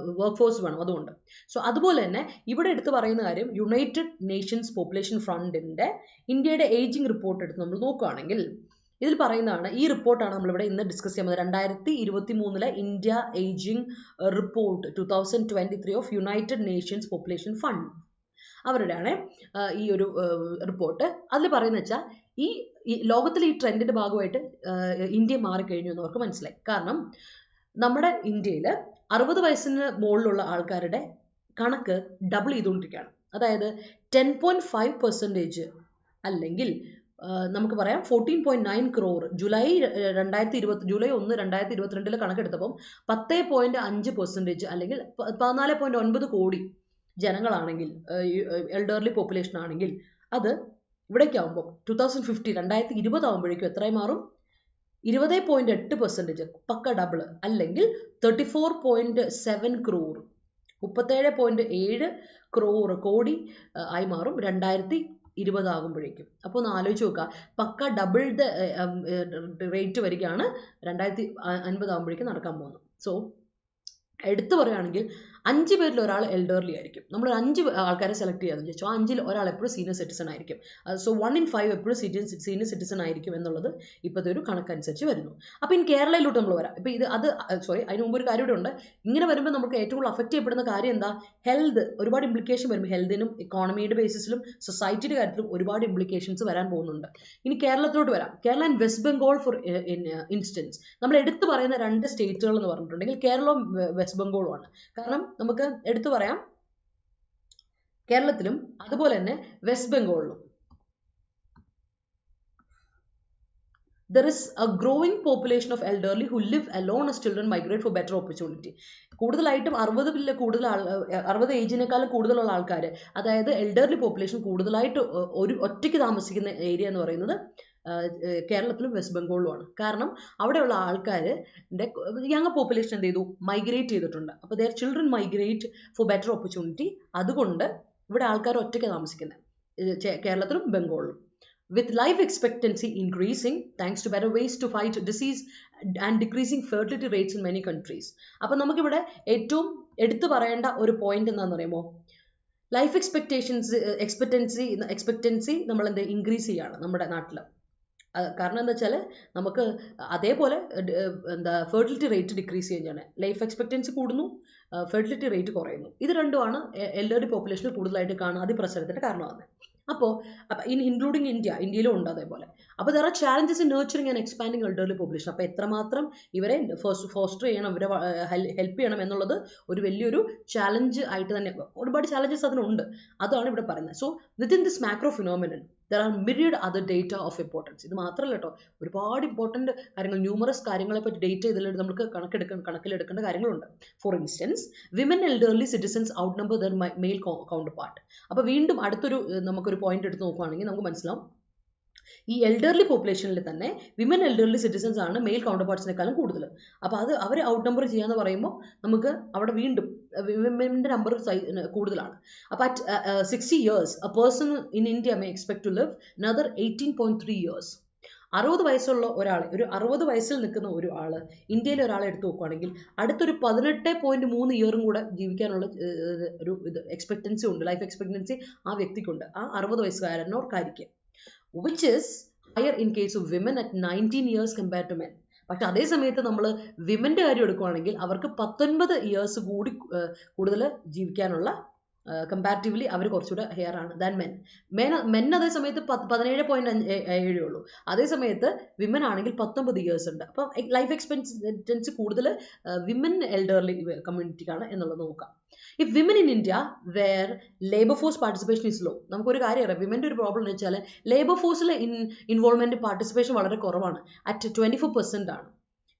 ഫോഴ്സ് വേണം. അതുകൊണ്ട് സോ അതുപോലെ തന്നെ ഇവിടെ എടുത്ത് പറയുന്ന കാര്യം, യുണൈറ്റഡ് നേഷൻസ് പോപ്പുലേഷൻ ഫണ്ടിന്റെ ഇന്ത്യയുടെ ഏജിംഗ് റിപ്പോർട്ട് എടുത്ത് നമ്മൾ നോക്കുകയാണെങ്കിൽ ഇതിൽ പറയുന്നതാണ്, ഈ റിപ്പോർട്ടാണ് നമ്മളിവിടെ ഇന്ന് ഡിസ്കസ് ചെയ്യുന്നത്. 2023 India ageing report 2023 of United Nations Population Fund, അവരുടെയാണ് ഈ ഒരു റിപ്പോർട്ട്. അതിൽ പറയുന്നത് വെച്ചാൽ ഈ ലോകത്തിലെ ഈ ട്രെൻഡിന്റെ ഭാഗമായിട്ട് ഇന്ത്യ മാറിക്കഴിഞ്ഞു എന്ന് അവർക്ക് മനസ്സിലായി. കാരണം നമ്മുടെ ഇന്ത്യയിൽ 60 വയസ്സിന് മുകളിലുള്ള ആൾക്കാരുടെ കണക്ക് ഡബിൾ ചെയ്തുകൊണ്ടിരിക്കുകയാണ്. അതായത് 10.5% അല്ലെങ്കിൽ നമുക്ക് പറയാം 14.9 crore. ജൂലൈ 1, 2022 കണക്കെടുത്തപ്പം 10.5% അല്ലെങ്കിൽ 14.9 കോടി ജനങ്ങളാണെങ്കിൽ, എൽഡർലി പോപ്പുലേഷൻ ആണെങ്കിൽ, അത് ഇവിടേക്കാവുമ്പോൾ 2020 ആകുമ്പോഴേക്കും എത്രയായി മാറും, 20.8%, പക്ക ഡബിൾ, അല്ലെങ്കിൽ 34.7 crore, 37.7 കോടി ആയി മാറും 2020 ആകുമ്പോഴേക്കും. അപ്പോൾ ഒന്ന് ആലോചിച്ച് നോക്കുക, പക്ക ഡബിൾ റേറ്റ് വരികയാണ് 2050 ആകുമ്പോഴേക്കും നടക്കാൻ പോകുന്നത്. സോ എടുത്തു പറയുകയാണെങ്കിൽ 5 പേരിൽ ഒരാൾ എൽഡർലി ആയിരിക്കും. നമ്മൾ 5 ആൾക്കാരെ സെലക്ട് ചെയ്യാമെന്ന് ചോദിച്ചു. ആ 5-ൽ ഒരാൾ എപ്പോഴും സീനിയർ സിറ്റിസൺ ആയിരിക്കും. സോ 1 in 5 എപ്പോഴും സീനിയർ സിറ്റിസൺ ആയിരിക്കും എന്നുള്ളത് ഇപ്പോഴത്തെ ഒരു കണക്കനുസരിച്ച് വരുന്നു. അപ്പോൾ ഇനി കേരളയിലോട്ട് നമ്മൾ വരാം. ഇപ്പോൾ അതിന് മുമ്പ് ഒരു കാര്യം ഇവിടെ ഉണ്ട്. ഇങ്ങനെ വരുമ്പോൾ നമുക്ക് ഏറ്റവും കൂടുതൽ അഫക്റ്റ് ചെയ്യപ്പെടുന്ന കാര്യം എന്താ, ഹെൽത്ത്. ഒരുപാട് ഇംപ്ലിക്കേഷൻ വരും. ഹെൽത്തിനും എക്കോണമിയുടെ ബേസിസിലും സൊസൈറ്റിയുടെ കാര്യത്തിലും ഒരുപാട് ഇംപ്ലിക്കേഷൻസ് വരാൻ പോകുന്നുണ്ട്. ഇനി കേരളത്തിലോട്ട് വരാം. Kerala and west Bengal for instance, നമ്മൾ എടുത്തു പറയുന്ന 2 സ്റ്റേറ്റുകൾ എന്ന് പറഞ്ഞിട്ടുണ്ടെങ്കിൽ കേരളവും വെസ്റ്റ് ബംഗാളും ആണ്. കാരണം നമുക്ക് എടുത്തു പറയാം, കേരളത്തിലും അതുപോലെ തന്നെ വെസ്റ്റ് ബംഗാളിലും there is a growing population of elderly who live alone as children migrate for better opportunity. കൂടുതലായിട്ടും 60 ഏജിനേക്കാളും കൂടുതലുള്ള ആൾക്കാർ, അതായത് എൽഡർലി പോപ്പുലേഷൻ കൂടുതലായിട്ട് ഒരു ഒറ്റയ്ക്ക് താമസിക്കുന്ന ഏരിയ എന്ന് പറയുന്നത് കേരളത്തിലും വെസ്റ്റ് ബംഗാളിലുമാണ്. കാരണം അവിടെയുള്ള ആൾക്കാരുടെ യങ് പോപ്പുലേഷൻ എന്ത് ചെയ്തു, മൈഗ്രേറ്റ് ചെയ്തിട്ടുണ്ട്. അപ്പോൾ there children migrate four better opportunity. അതുകൊണ്ട് ഇവിടെ ആൾക്കാർ ഒറ്റയ്ക്ക് താമസിക്കുന്നത് കേരളത്തിലും ബംഗാളിലും. With life expectancy increasing thanks to better ways to fight disease and decreasing fertility rates in many countries. അപ്പോൾ നമുക്കിവിടെ ഏറ്റവും എടുത്തു പറയേണ്ട ഒരു പോയിന്റ് എന്താണെന്ന് അറിയുമോ, ലൈഫ് എക്സ്പെക്റ്റൻസി നമ്മൾ എന്ത് ഇൻക്രീസ് ചെയ്യാണ് നമ്മുടെ നാട്ടിൽ. കാരണം എന്താ വെച്ചാൽ നമുക്ക് അതേപോലെ എന്താ ഫെർട്ടിലിറ്റി റേറ്റ് ഡിക്രീസ് ചെയ്യുകയാണ്. ലൈഫ് എക്സ്പെക്റ്റൻസി കൂടുന്നു, ഫെർട്ടിലിറ്റി റേറ്റ് കുറയുന്നു. ഇത് രണ്ടുമാണ് എൽഡർലി പോപ്പുലേഷനിൽ കൂടുതലായിട്ട് കാണുന്ന അതിപ്രസരത്തിൻ്റെ കാരണമാണ്. അപ്പോൾ ഇൻക്ലൂഡിങ് ഇന്ത്യയിലും ഉണ്ട് അതേപോലെ. അപ്പോൾ there are challenges in nurturing and expanding elderly population. അപ്പോൾ എത്രമാത്രം ഇവരെ ഫോസ്റ്റർ ചെയ്യണം, ഇവരെ ഹെൽപ്പ് ചെയ്യണം എന്നുള്ളത് ഒരു വലിയൊരു ചാലഞ്ച് ആയിട്ട് തന്നെ, ഒരുപാട് ചാലഞ്ചസ് അതിനുണ്ട്. അതാണ് ഇവിടെ പറയുന്നത്. So within this macro phenomenon there are myriad other data of importance. ഇത് മാത്രമല്ല കേട്ടോ, ഒരുപാട് ഇമ്പോർട്ടൻറ്റ് കാര്യങ്ങൾ, ന്യൂമറസ് കാര്യങ്ങളെ പറ്റി ഡേറ്റ ഇതിൽ നമുക്ക് കണക്കിലെടുക്കേണ്ട കാര്യങ്ങളുണ്ട്. For instance, women elderly citizens outnumber their male counterpart. അപ്പോൾ വീണ്ടും അടുത്തൊരു നമുക്കൊരു പോയിന്റ് എടുത്ത് നോക്കുകയാണെങ്കിൽ നമുക്ക് മനസ്സിലാവും, ഈ എൽഡർലി പോപ്പുലേഷനിൽ തന്നെ വിമൻ എൽഡർലി സിറ്റിസൺസ് ആണ് മെയിൽ കൗണ്ടർ പാർട്സിനേക്കാളും കൂടുതൽ. അപ്പോൾ അവർ ഔട്ട് നമ്പർ ചെയ്യാന്ന് പറയുമ്പോൾ നമുക്ക് അവിടെ വീണ്ടും വിമൻ്റെ നമ്പർ കൂടുതലാണ്. അപ്പോൾ at 60 years a person in India may expect to live another 18.3 years. 60 വയസ്സുള്ള ഒരാൾ, ഒരു 60 വയസ്സിൽ നിൽക്കുന്ന ഒരു ആൾ ഇന്ത്യയിലെ ഒരാളെ എടുത്ത് നോക്കുകയാണെങ്കിൽ അടുത്തൊരു 18.3 ഇയറും കൂടെ ജീവിക്കാനുള്ള ഒരു എക്സ്പെക്റ്റൻസി ഉണ്ട്, ലൈഫ് എക്സ്പെക്റ്റൻസി ആ വ്യക്തിക്കുണ്ട്, ആ 60 വയസ്സുകാരനോർക്കായിരിക്കും. which is higher in case of women at 19 years compared to men. പക്ഷെ അതേ സമയത്ത് നമ്മൾ വിമൻ്റെ കാര്യം എടുക്കുകയാണെങ്കിൽ അവർക്ക് 19 ഇയേഴ്സ് കൂടി കൂടുതൽ ജീവിക്കാനുള്ള കമ്പാരിറ്റീവ്ലി അവർ കുറച്ചുകൂടെ ഹെയർ ആണ് ദാൻ മെൻ അതേ സമയത്ത് 17.7 ഉള്ളൂ. അതേ സമയത്ത് വിമൻ ആണെങ്കിൽ 19 ഇയേഴ്സ് ഉണ്ട്. അപ്പം ലൈഫ് എക്സ്പെക്റ്റൻസി കൂടുതൽ വിമൻ എൽഡർലി കമ്മ്യൂണിറ്റിക്കാണ് എന്നുള്ളത് നോക്കാം. If women in India where labor force participation is low, നമുക്കൊരു കാര്യം അറിയാം, വിമൻ്റെ ഒരു പ്രോബ്ലം എന്ന് വെച്ചാൽ ലേബർ ഫോഴ്സിലെ ഇൻവോൾവ്മെൻറ്റ് പാർട്ടിസിപ്പേഷൻ വളരെ കുറവാണ്, അറ്റ് 24% ആണ്.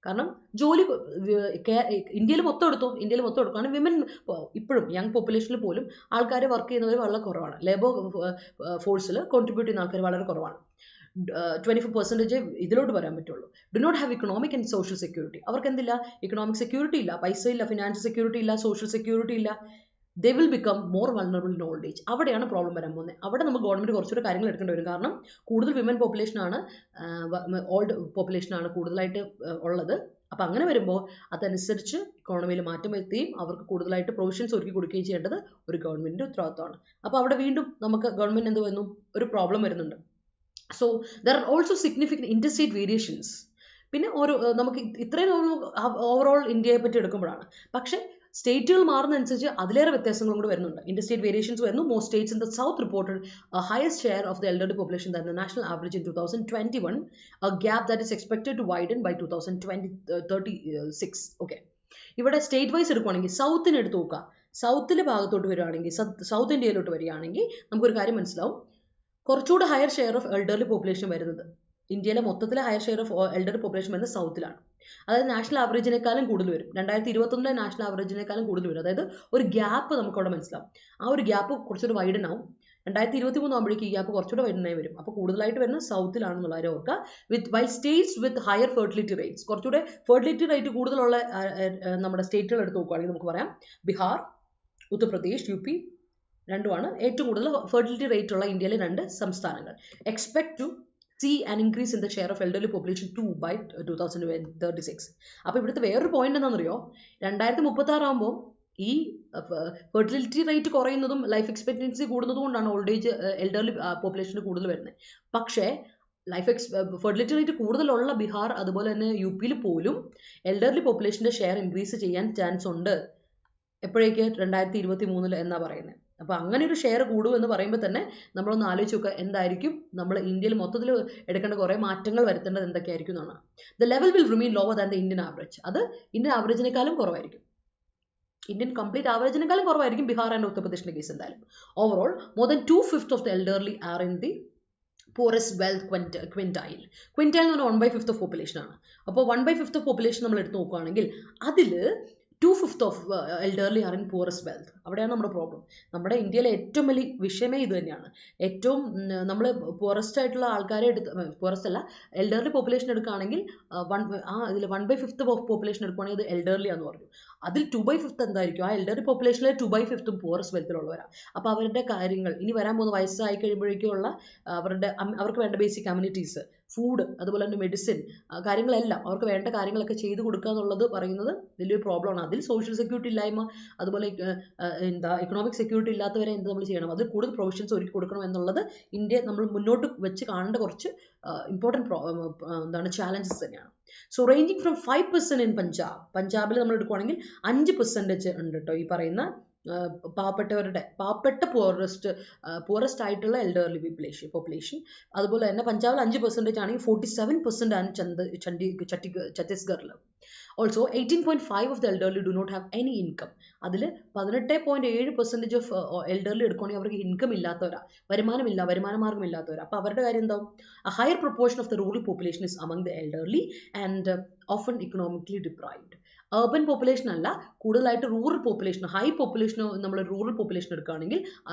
കാരണം ജോലി ഇന്ത്യയിൽ മൊത്തം എടുക്കുകയാണ് വിമൻ ഇപ്പോഴും യങ് പോപ്പുലേഷനിൽ പോലും ആൾക്കാർ വർക്ക് ചെയ്യുന്നവർ വളരെ കുറവാണ്. ലേബർ ഫോഴ്സിൽ കോൺട്രിബ്യൂട്ട് ചെയ്യുന്ന ആൾക്കാർ വളരെ കുറവാണ്. 24% ഇതിലോട്ട് വരാൻ പറ്റുള്ളൂ. Do not have economic and social security. അവർക്ക് എന്തില്ല, ഇക്കണോമിക് സെക്യൂരിറ്റി ഇല്ല, പൈസ ഇല്ല, ഫിനാൻഷ്യൽ സെക്യൂരിറ്റി ഇല്ല, സോഷ്യൽ സെക്യൂരിറ്റി ഇല്ല. They will become more vulnerable in old age. അവിടെയാണ് പ്രോബ്ലം വരാൻ പോകുന്നത്. അവിടെ നമ്മൾ ഗവൺമെൻറ് കുറച്ചുകൂടെ കാര്യങ്ങൾ എടുക്കേണ്ടി വരും. കാരണം കൂടുതൽ വിമൻ പോപ്പുലേഷനാണ്, ഓൾഡ് പോപ്പുലേഷനാണ് കൂടുതലായിട്ട് ഉള്ളത്. അപ്പോൾ അങ്ങനെ വരുമ്പോൾ അതനുസരിച്ച് ഇക്കോണമിയിൽ മാറ്റം വരുത്തുകയും അവർക്ക് കൂടുതലായിട്ട് പ്രൊവിഷൻസ് ഒരുക്കി കൊടുക്കുകയും ചെയ്യേണ്ടത് ഒരു ഗവൺമെൻറ്റിൻ്റെ ഉത്തരവാദിത്തമാണ്. അപ്പോൾ അവിടെ വീണ്ടും നമുക്ക് ഗവൺമെൻറ് എന്ത് വരുന്നു, ഒരു പ്രോബ്ലം വരുന്നുണ്ട്. So there are also significant interstate variations. പിന്നെ ഓരോ നമുക്ക് ഇത്രയും ഓവറോൾ ഇന്ത്യയെ പറ്റി എടുക്കുമ്പോഴാണ്, പക്ഷേ സ്റ്റേറ്റുകൾ മാറുന്നതനുസരിച്ച് അതിലേറെ വ്യത്യാസങ്ങളും കൂടി വരുന്നുണ്ട്. ഇന്റർസ്റ്റേറ്റ് വേരിയേഷൻസ് വരുന്നു. Most States in the south reported highest share of the elderly population than the national average in 2021, a gap that is expected to widen by 2036. Okay, ഇവിടെ സ്റ്റേറ്റ് വൈസ് എടുക്കുകയാണെങ്കിൽ സൗത്തിന് എടുത്ത് നോക്കുക. സൗത്തിലെ ഭാഗത്തോട്ട് വരികയാണെങ്കിൽ, സൗത്ത് ഇന്ത്യയിലോട്ട് വരികയാണെങ്കിൽ നമുക്കൊരു കാര്യം മനസ്സിലാവും, കുറച്ചുകൂടെ higher share of elderly population വരുന്നത് ഇന്ത്യയിലെ മൊത്തത്തിലെ higher share of elderly population വരുന്നത് സൗത്തിലാണ്. അതായത് നാഷണൽ ആവറേജിനേക്കാളും കൂടുതൽ വരും. 2021 നാഷണൽ ആവറേജിനേക്കാളും കൂടുതൽ വരും. അതായത് ഒരു ഗ്യാപ്പ് നമുക്കവിടെ മനസ്സിലാവും. ആ ഒരു ഗ്യാപ്പ് കുറച്ചുകൂടെ വൈഡൻ ആവും. 2023 ആകുമ്പോഴേക്കും ഈ ഗ്യാപ്പ് കുറച്ചുകൂടെ വൈഡനായി വരും. അപ്പോൾ കൂടുതലായിട്ട് വരുന്നത് സൗത്തിലാണെന്നുള്ള കാര്യം ഓർക്കുക. വൈൽ സ്റ്റേറ്റ്സ് വിത്ത് ഹയർ ഫെർട്ടിലിറ്റി റേറ്റ്സ്, കുറച്ചുകൂടെ ഫെർട്ടിലിറ്റി റേറ്റ് കൂടുതലുള്ള നമ്മുടെ സ്റ്റേറ്റുകൾ എടുത്ത് നോക്കുകയാണെങ്കിൽ നമുക്ക് പറയാം ബീഹാർ, ഉത്തർപ്രദേശ്, UP രണ്ടുമാണ് ഏറ്റവും കൂടുതൽ ഫെർട്ടിലിറ്റി റേറ്റ് ഉള്ള ഇന്ത്യയിലെ 2 സംസ്ഥാനങ്ങൾ. Expect to see an increase in the share of elderly population too by 2036. അപ്പോൾ ഇവിടുത്തെ വേറൊരു പോയിന്റ് എന്താണെന്നറിയോ, 2036 ആകുമ്പോൾ ഈ ഫെർട്ടിലിറ്റി റേറ്റ് കുറയുന്നതും ലൈഫ് എക്സ്പെക്റ്റൻസി കൂടുന്നതും കൊണ്ടാണ് ഓൾഡ് ഏജ് എൽഡർലി പോപ്പുലേഷന് കൂടുതൽ വരുന്നത്. പക്ഷേ ഫെർട്ടിലിറ്റി റേറ്റ് കൂടുതലുള്ള ബീഹാർ അതുപോലെ തന്നെ UP പോലും എൽഡർലി പോപ്പുലേഷൻ്റെ ഷെയർ ഇൻക്രീസ് ചെയ്യാൻ ചാൻസ് ഉണ്ട്. എപ്പോഴേക്ക് 2023 എന്നാ പറയുന്നത്. അപ്പോൾ അങ്ങനെ ഒരു ഷെയർ കൂടും എന്ന് പറയുമ്പോൾ തന്നെ നമ്മളൊന്ന് ആലോചിച്ച് നോക്കുക, എന്തായിരിക്കും നമ്മൾ ഇന്ത്യയിൽ മൊത്തത്തിൽ എടുക്കേണ്ട കുറേ മാറ്റങ്ങൾ വരുത്തേണ്ടത് എന്തൊക്കെയായിരിക്കും എന്നാണ്. The level will remain lower than the Indian average. അത് ഇന്ത്യൻ ആവറേജിനേക്കാളും കുറവായിരിക്കും. ഇന്ത്യൻ കംപ്ലീറ്റ് ആവറേജിനേക്കാളും കുറവായിരിക്കും ബീഹാർ ആൻഡ് ഉത്തർപ്രദേശിൻ്റെ കേസ് എന്തായാലും. Overall more than 2/5 of the elderly are in the poorest wealth quintile എന്ന് പറഞ്ഞാൽ 1/5 ഓഫ് പോപ്പുലേഷൻ ആണ്. അപ്പോൾ 1/5 ഓഫ് പോപ്പുലേഷൻ നമ്മൾ എടുത്ത് നോക്കുകയാണെങ്കിൽ അതിൽ 2/5 of elderly are in poorest wealth. അവിടെയാണ് നമ്മുടെ പ്രോബ്ലം. നമ്മുടെ ഇന്ത്യയിലെ ഏറ്റവും വലിയ വിഷയമേ ഇത് തന്നെയാണ്. ഏറ്റവും നമ്മൾ പോറസ്റ്റ് ആയിട്ടുള്ള ആൾക്കാരെ പോറസ്റ്റ് അല്ല, എൽഡർലി പോപ്പുലേഷൻ എടുക്കുകയാണെങ്കിൽ ഇതിൽ 1/5 ഓഫ് പോപ്പുലേഷൻ എടുക്കുകയാണെങ്കിൽ അത് എൽഡർലി ആണെന്ന് പറഞ്ഞു. അതിൽ 2/5 എന്തായിരിക്കും? ആ എൽഡർലി പോപ്പുലേഷനിലെ 2/5 പോറസ്റ്റ് വെൽത്തിലുള്ളവരാണ്. അപ്പോൾ അവരുടെ കാര്യങ്ങൾ ഇനി വരാൻ പോകുന്ന വയസ്സായി കഴിയുമ്പോഴേക്കുള്ള അവർക്ക് വേണ്ട ബേസിക് കമ്മ്യൂണിറ്റീസ്, ഫുഡ്, അതുപോലെ തന്നെ മെഡിസിൻ കാര്യങ്ങളെല്ലാം അവർക്ക് വേണ്ട കാര്യങ്ങളൊക്കെ ചെയ്തു കൊടുക്കുക എന്നുള്ളത് പറയുന്നത് വലിയൊരു പ്രോബ്ലമാണ്. അതിൽ സോഷ്യൽ സെക്യൂരിറ്റി ഇല്ലായ്മ, അതുപോലെ എക്കണോമിക് സെക്യൂരിറ്റി ഇല്ലാത്തവരെ എന്ത് നമ്മൾ ചെയ്യണം, അതിൽ കൂടുതൽ പ്രൊവിഷൻസ് ഒരുക്കി കൊടുക്കണം എന്നുള്ളത് ഇന്ത്യ നമ്മൾ മുന്നോട്ട് വെച്ച് കാണേണ്ട കുറച്ച് ഇമ്പോർട്ടൻറ്റ് ചാലഞ്ചസ് തന്നെയാണ്. സോ റേഞ്ചിങ് ഫ്രം 5% ഇൻ പഞ്ചാബിൽ നമ്മൾ എടുക്കുകയാണെങ്കിൽ 5% ഉണ്ട് കേട്ടോ ഈ പറയുന്ന പാവപ്പെട്ട പോറസ്റ്റ് ആയിട്ടുള്ള എൽഡർലി പോപ്പുലേഷൻ. അതുപോലെ തന്നെ പഞ്ചാബിൽ 5% ആണെങ്കിൽ 47% ആണ് ഛത്തീസ്ഗറിൽ. Also 18.5 of the elderly do not have any income. അതിൽ 18.7% ഓഫ് എൽഡർലി എടുക്കുകയാണെങ്കിൽ അവർക്ക് ഇൻകം ഇല്ലാത്തവരാ, വരുമാന മാർഗം ഇല്ലാത്തവരാ. അപ്പോൾ അവരുടെ കാര്യം എന്താവും? A higher proportion of the rural population is among the elderly and often economically deprived. urban population അല്ല, കൂടുതലായിട്ട് റൂറൽ പോപ്പുലേഷൻ, ഹൈ പോപ്പുലേഷൻ നമ്മൾ റൂറൽ പോപ്പുലേഷൻ എടുക്കുകയാണെങ്കിൽ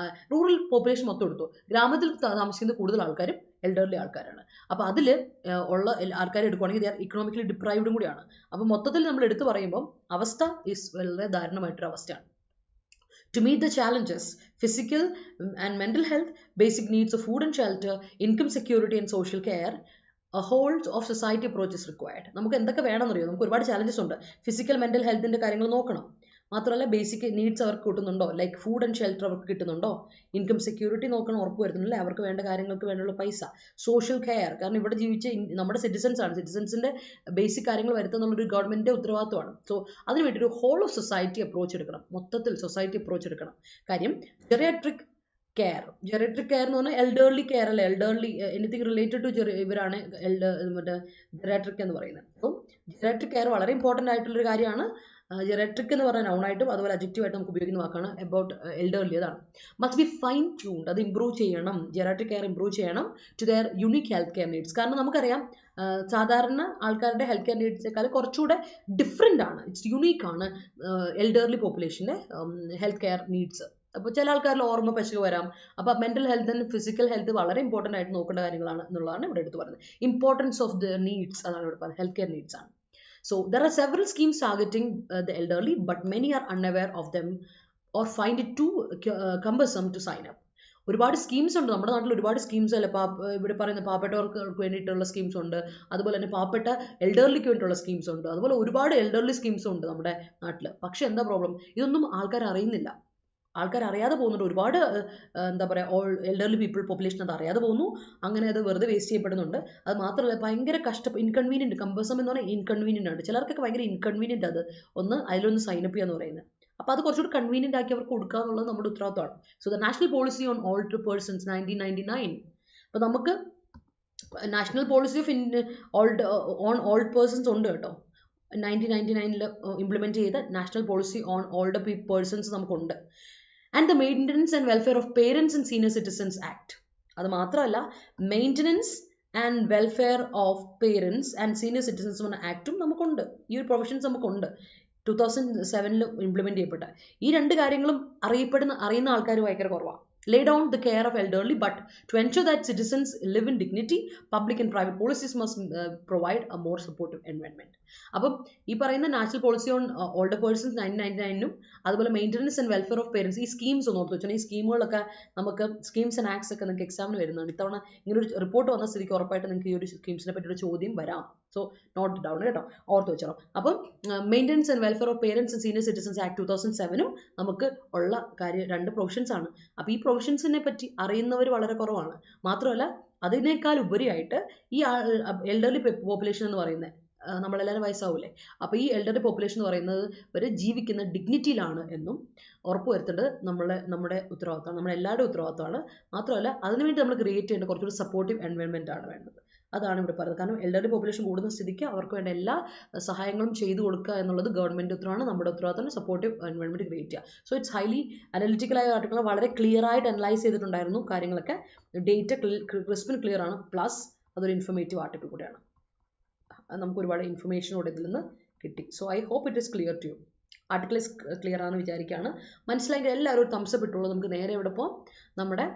റൂറൽ പോപ്പുലേഷൻ മൊത്തം എടുത്തു, ഗ്രാമത്തിൽ താമസിക്കുന്ന കൂടുതൽ ആൾക്കാരും എൽഡർലി ആൾക്കാരാണ്. അപ്പോൾ അതിൽ ഉള്ള ആൾക്കാരെ എടുക്കുകയാണെങ്കിൽ ദേ ആർ ഇക്കണോമിക്കലി ഡിപ്രൈവ്ഡും കൂടിയാണ്. അപ്പോൾ മൊത്തത്തിൽ നമ്മൾ എടുത്തു പറയുമ്പോൾ അവസ്ഥ വളരെ ദാരുണമായിട്ടൊരു അവസ്ഥയാണ്. To meet the challenges, physical and mental health, basic needs of food and shelter, income security and social care, a whole of society approach is required. നമുക്ക് എന്തൊക്കെ വേണമെന്നറിയോ? നമുക്ക് ഒരുപാട് ചാലഞ്ചസ് ഉണ്ട്. ഫിസിക്കൽ മെൻ്റൽ ഹെൽത്തിൻ്റെ കാര്യങ്ങൾ നോക്കണം. മാത്രമല്ല ബേസിക് നീഡ്സ് അവർക്ക് കിട്ടുന്നുണ്ടോ, ലൈക്ക് ഫുഡ് ആൻഡ് ഷെൽട്ടർ അവർക്ക് കിട്ടുന്നുണ്ടോ, ഇൻകം സെക്യൂരിറ്റി നോക്കണം, ഉറപ്പ് വരുത്തുന്നില്ല, അവർക്ക് വേണ്ട കാര്യങ്ങൾക്ക് വേണ്ടിയുള്ള പൈസ, സോഷ്യൽ കെയർ, കാരണം ഇവിടെ ജീവിച്ച നമ്മുടെ സിറ്റിസൻസ് ആണ്, സിറ്റിസൻസിൻ്റെ ബേസിക് കാര്യങ്ങൾ വരുത്തുന്നുള്ളൊരു ഗവൺമെൻറ്റിൻ്റെ ഉത്തരവാദിത്വമാണ്. സോ അതിന് വേണ്ടി ഒരു ഹോൾ ഓഫ് സൊസൈറ്റി അപ്രോച്ച് എടുക്കണം, മൊത്തത്തിൽ സൊസൈറ്റി അപ്രോച്ച് എടുക്കണം. കാര്യം ജെറിയാട്രിക് കെയർ എന്ന് പറഞ്ഞാൽ എൽഡർലി കെയർ അല്ല, എൽഡർലി എനിത്തിങ് റിലേറ്റഡ് ടു ഇവരാണ് മറ്റേ ജെറിയാട്രിക് എന്ന് പറയുന്നത്. അപ്പം ജെറിയാട്രിക് കെയർ വളരെ ഇമ്പോർട്ടൻ്റ് ആയിട്ടുള്ളൊരു കാര്യമാണ്. ജെറിയാട്രിക് എന്ന് പറഞ്ഞ നൗണായിട്ടും അതുപോലെ അഡ്ജക്റ്റീവായിട്ടും നമുക്ക് ഉപയോഗിക്കുന്ന വാക്കാണ് അബൌട്ട് എൽഡർലി. അതാണ് മസ്റ്റ് ബി ഫൈൻ ട്യൂൺഡ്, അത് ഇമ്പ്രൂവ് ചെയ്യണം, ജെറിയാട്രിക് കെയർ ഇമ്പ്രൂവ് ചെയ്യണം to their unique health care needs. കാരണം നമുക്കറിയാം സാധാരണ ആൾക്കാരുടെ ഹെൽത്ത് കെയർ നീഡ്സേക്കാൾ കുറച്ചുകൂടെ ഡിഫറെൻ്റ് ആണ്, ഇറ്റ്സ് യുണീക്ക് ആണ് എൽഡർലി പോപ്പുലേഷൻ്റെ ഹെൽത്ത് കെയർ നീഡ്സ്. അപ്പോൾ ചില ആൾക്കാരിൽ ഓർമ്മ പശുക വരാം. അപ്പോൾ mental health and physical health വളരെ ഇമ്പോർട്ടൻ്റ് ആയിട്ട് നോക്കേണ്ട കാര്യങ്ങളാണ് എന്നുള്ളതാണ് ഇവിടെ എടുത്ത് പറയുന്നത്. ഇമ്പോർട്ടൻസ് ഓഫ് ദ നീഡ്സ് അതാണ് ഇവിടെ പറയുന്നത്, ഹെൽത്ത് കെയർ നീഡ്സ് ആണ്. So there are several schemes targeting the elderly, but many are unaware of them or find it too cumbersome to sign up. ഒരുപാട് സ്കീംസ് ഉണ്ട് നമ്മുടെ നാട്ടിൽ, ഒരുപാട് സ്കീംസ് അല്ല ഇവിടെ പറയുന്ന പാവപ്പെട്ടവർക്ക് വേണ്ടിയിട്ടുള്ള സ്കീംസ് ഉണ്ട്, അതുപോലെ തന്നെ പാവപ്പെട്ട എൽഡർലിക്ക് വേണ്ടിയിട്ടുള്ള സ്കീംസ് ഉണ്ട്, അതുപോലെ ഒരുപാട് എൽഡർലി സ്കീംസ് ഉണ്ട് നമ്മുടെ നാട്ടിൽ. പക്ഷെ എന്താ പ്രോബ്ലം? ഇതൊന്നും ആൾക്കാർ അറിയുന്നില്ല, ആൾക്കാർ അറിയാതെ പോകുന്നുണ്ട്. ഒരുപാട് എന്താ പറയുക എൽഡർലി പീപ്പിൾ പോപ്പുലേഷൻ അത് അറിയാതെ പോകുന്നു, അങ്ങനെ അത് വെറുതെ വേസ്റ്റ് ചെയ്യപ്പെടുന്നുണ്ട്. അത് മാത്രമല്ല ഭയങ്കര ഇൻകൺവീനിയൻറ്റ്, കമ്പൽസം എന്ന് പറഞ്ഞാൽ ഇൻകൺവീനിയൻ്റ് ആണ്. ചിലർക്കൊക്കെ ഭയങ്കര ഇൻകൺവീനിയൻ്റ് അത് അതിലൊന്ന് സൈനപ്പ് ചെയ്യാന്ന് പറയുന്നത്. അപ്പോൾ അത് കുറച്ചുകൂടി കൺവീനിയൻ്റ് ആക്കി അവർക്ക് കൊടുക്കുക എന്നുള്ളത് നമ്മുടെ ഉത്തരവാദിത്തമാണ്. So the national policy on old persons 1999. അപ്പോൾ നമുക്ക് national policy of on old persons ഉണ്ട് കേട്ടോ. 1999 ഇംപ്ലിമെൻറ്റ് ചെയ്ത national policy on old persons നമുക്കുണ്ട്. And the maintenance and welfare of parents and senior citizens act. അത് മാത്രമല്ല maintenance and welfare of parents and senior citizens എന്ന ആക്റ്റും നമുക്കുണ്ട്. ഈ ഒരു പ്രൊവിഷൻസ് നമുക്കുണ്ട്. 2007 ഇംപ്ലിമെൻറ്റ് ചെയ്യപ്പെട്ട ഈ രണ്ട് കാര്യങ്ങളും അറിയുന്ന ആൾക്കാർ ഭയങ്കര കുറവാണ്. Lay down the care of elderly, but to ensure that citizens live in dignity, public and private policies must provide a more supportive environment. അപ്പം ഈ പറയുന്ന national policy on older persons 1999 അതുപോലെ maintenance and welfare of parents, ഈ schemes ഒന്ന് ഓർത്ത് വെച്ചാൽ ഈ സ്കീമുകളൊക്കെ നമുക്ക് സ്കീംസ് ആൻഡ് ആക്ട്സ് ഒക്കെ നിങ്ങൾക്ക് എക്സാമിന് വരുന്നതാണ്. ഇത്തവണ ഇങ്ങനൊരു റിപ്പോർട്ട് വന്ന സ്ഥിതിക്ക് ഉറപ്പായിട്ട് നിങ്ങൾക്ക് ഈ ഒരു സ്കീംസിനെ പറ്റിയൊരു ചോദ്യം വരാം. സോ നോട്ട് ഡൗൺ കേട്ടോ, ഓർത്ത് വെച്ചോ. അപ്പം maintenance and welfare of parents and senior citizens act 2007 നമുക്ക് ഉള്ള രണ്ട് പ്രൊവിഷൻസ് ആണ്. അപ്പോൾ ഈ പ്രൊവിഷൻസിനെ പറ്റി അറിയുന്നവർ വളരെ കുറവാണ്. മാത്രമല്ല അതിനേക്കാൾ ഉപരിയായിട്ട് ഈ എൽഡർലി പോപ്പുലേഷൻ എന്ന് പറയുന്നത് നമ്മളെല്ലാവരും വയസ്സാവൂലേ, അപ്പോൾ ഈ എൽഡർലി പോപ്പുലേഷൻ എന്ന് പറയുന്നത് ഒരു ജീവിക്കുന്ന ഡിഗ്നിറ്റിയിലാണ് എന്നും ഉറപ്പുവരുത്തേണ്ടത് നമ്മുടെ ഉത്തരവാദിത്തമാണ്, നമ്മുടെ എല്ലാവരുടെ ഉത്തരവാദിത്തമാണ്. മാത്രമല്ല അതിനുവേണ്ടി നമ്മൾ ക്രിയേറ്റ് ചെയ്യേണ്ട കുറച്ചുകൂടി സപ്പോർട്ടീവ് എൻവയോൺമെൻറ്റ് ആണ് വേണ്ടത്. അതാണ് ഇവിടെ പറയുന്നത്. കാരണം എൽഡർലി പോപ്പുലേഷൻ കൂടുന്ന സ്ഥിതിക്ക് അവർക്ക് വേണ്ട എല്ലാ സഹായങ്ങളും ചെയ്തു കൊടുക്കുക എന്നുള്ളത് ഗവൺമെൻറ് ഉത്തരവാണ്, നമ്മുടെ ഉത്തരവാദിത്തമാണ് സപ്പോർട്ടീവ് എൻവയോൺമെൻറ്റ് ക്രിയേറ്റ് ചെയ്യുക. സോ ഇറ്റ്സ് ഹൈലി അനലിറ്റിക്കലായ ആർട്ടിക്കിൾ, വളരെ ക്ലിയർ ആയിട്ട് അനലൈസ് ചെയ്തിട്ടുണ്ടായിരുന്നു കാര്യങ്ങളൊക്കെ. ഡേറ്റ ക്രിസ്പിൻ ക്ലിയർ ആണ്, പ്ലസ് അതൊരു ഇൻഫർമേറ്റീവ് ആർട്ടിക്കിൾ കൂടെയാണ്. നമുക്ക് ഒരുപാട് ഇൻഫർമേഷനോട് ഇതിൽ നിന്ന് കിട്ടി. So I hope it is clear to you. Article is clear ആണെന്ന് വിചാരിക്കുകയാണ്. മനസ്സിലായെങ്കിൽ എല്ലാവരും ഒരു തംസപ്പ് ഇട്ടുള്ളൂ. നമുക്ക് നേരെ ഇവിടെ പോകാം, നമ്മുടെ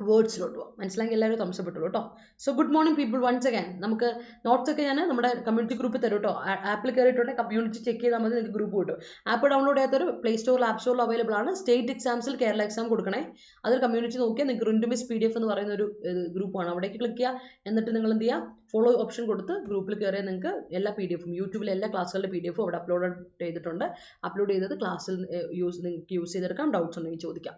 വേർഡ്സിലോട്ട് പോകാം. മനസ്സിലായെങ്കിൽ എല്ലാവരും തംസപ്പ് ഇട്ടുള്ളൂ കേട്ടോ. So good morning people, once again. നമുക്ക് നോട്ട്സ് ഒക്കെ ഞാൻ നമ്മുടെ കമ്മ്യൂണിറ്റി ഗ്രൂപ്പിൽ തരും കേട്ടോ. ആപ്പിൽ കയറിയിട്ടുണ്ടെങ്കിൽ കമ്മ്യൂണിറ്റി ചെക്ക് ചെയ്താൽ മതി, നിങ്ങൾക്ക് ഗ്രൂപ്പ് കിട്ടും. ആപ്പ് ഡൗൺലോഡ് ചെയ്യാത്തൊരു പ്ലേ സ്റ്റോറിൽ ആപ്പ് സ്റ്റോറിൽ അവൈലബിൾ ആണ്. സ്റ്റേറ്റ് എക്സാംസിൽ കേരള എക്സാം കൊടുക്കണേ, അതൊരു കമ്മ്യൂണിറ്റി നോക്കിയാൽ നിങ്ങൾക്ക് റിന്റു മിസ് PDF എന്ന് പറയുന്ന ഒരു ഗ്രൂപ്പാണ്. അവിടേക്ക് ക്ലിക്ക് ചെയ്യുക, എന്നിട്ട് നിങ്ങൾ എന്ത് ചെയ്യുക, ഫോളോ ഓപ്ഷൻ കൊടുത്ത് ഗ്രൂപ്പിൽ കയറിയാൽ നിങ്ങൾക്ക് എല്ലാ PDF-ഉം യൂട്യൂബിലെ എല്ലാ ക്ലാസ്സുകളുടെ PDF-ഉം അവിടെ അപ്ലോഡ് ചെയ്തിട്ടുണ്ട്. അപ്ലോഡ് ചെയ്തത് ക്ലാസ്സിൽ നിങ്ങൾക്ക് യൂസ് ചെയ്തെടുക്കാം, ഡൗട്ട്സ് ഉണ്ടെങ്കിൽ ചോദിക്കാം.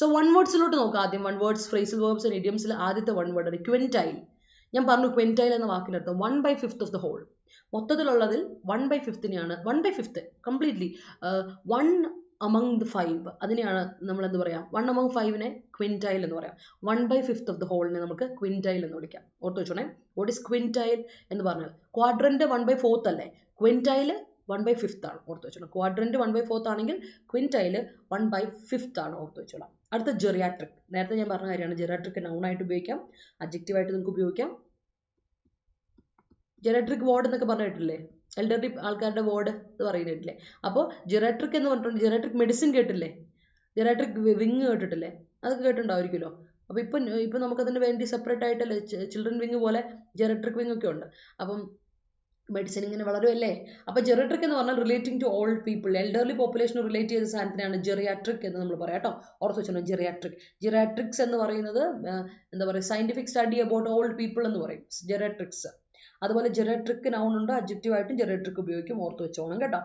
സോ വൺ വേർഡ്സിലോട്ട് നോക്കാം. ആദ്യം one words, phrasal verbs and ഇഡിയംസിൽ ആദ്യത്തെ വൺ വേർഡ് ആണ് ക്വിൻറ്റൈൽ. ഞാൻ പറഞ്ഞു ക്വിൻറ്റൈൽ എന്ന വാക്കിൻ്റെ അർത്ഥം 1/5 ഓഫ് ദ ഹോൾ. മൊത്തത്തിലുള്ളതിൽ 1/5 1/5 കംപ്ലീറ്റ്ലി 1 among the 5, അതിനെയാണ് നമ്മൾ എന്ത് പറയാം, 1 among 5-നെ ക്വിൻറ്റൈൽ എന്ന് പറയാം. 1/5 ഓഫ് ദ ഹോളിനെ നമുക്ക് ക്വിൻറ്റൈൽ എന്ന് വിളിക്കാം. ഓർത്ത് വെച്ചോണേ, വാട്ട് ഈസ് ക്വിൻറ്റൈൽ എന്ന് പറഞ്ഞാൽ ക്വാഡ്രന്റ് 1/4 അല്ലേ, ക്വിൻറ്റൈൽ 1/5 ആണ്. ഓർത്ത് വെച്ചോളാം. ക്വാഡ്രന്റ് 1/4 ആണെങ്കിൽ ക്വിൻറ്റൈൽ 1/5 ആണ്. ഓർത്ത് വെച്ചോളാം. അടുത്ത ജെറിയാട്രിക്. നേരത്തെ ഞാൻ പറഞ്ഞ കാര്യമാണ്. ജെറിയാട്രിക് നൗൺ ആയിട്ട് ഉപയോഗിക്കാം, അഡ്ജക്റ്റീവ് ആയിട്ട് നിങ്ങൾക്ക് ഉപയോഗിക്കാം. ജെറിയാട്രിക് വാർഡ് എന്നൊക്കെ പറഞ്ഞിട്ടില്ലേ, എൽഡർലി ആൾക്കാരുടെ വാർഡ് എന്ന് പറയുന്നിട്ടില്ലേ. അപ്പോൾ ജെറിയാട്രിക് എന്ന് പറഞ്ഞിട്ടുണ്ട്. ജെറിയാട്രിക് മെഡിസിൻ കേട്ടില്ലേ, ജെറിയാട്രിക് വിങ് കേട്ടിട്ടില്ലേ, അതൊക്കെ കേട്ടിട്ടുണ്ടായിരിക്കുമല്ലോ. അപ്പോൾ ഇപ്പം നമുക്കതിന് വേണ്ടി സെപ്പറേറ്റ് ആയിട്ടല്ലേ ചിൽഡ്രൻ വിങ് പോലെ ജെറിയാട്രിക് വിങ് ഒക്കെ ഉണ്ട്. അപ്പം മെഡിസിൻ ഇങ്ങനെ വളരുമല്ലേ. അപ്പോൾ ജെറിയാട്രിക് എന്ന് പറഞ്ഞാൽ relating to old people, elderly പോപ്പുലേഷന് റിലേറ്റ് ചെയ്ത സാധനത്തിനാണ് ജെറിയാട്രിക് എന്ന് നമ്മൾ പറയാം കേട്ടോ. ഓർത്ത് വെച്ചോ, ജെറിയാട്രിക്. ജെറിയാട്രിക്സ് എന്ന് പറയുന്നത് എന്താ പറയുക, scientific study about old people എന്ന് പറയും ജെറിയാട്രിക്സ്. അതുപോലെ ജെറിയാട്രിക് നൗൺ ഉണ്ട്, അഡ്ജക്റ്റീവ് ആയിട്ടും ജെറിയാട്രിക് ഉപയോഗിക്കും. ഓർത്ത് വെച്ചോണം കേട്ടോ.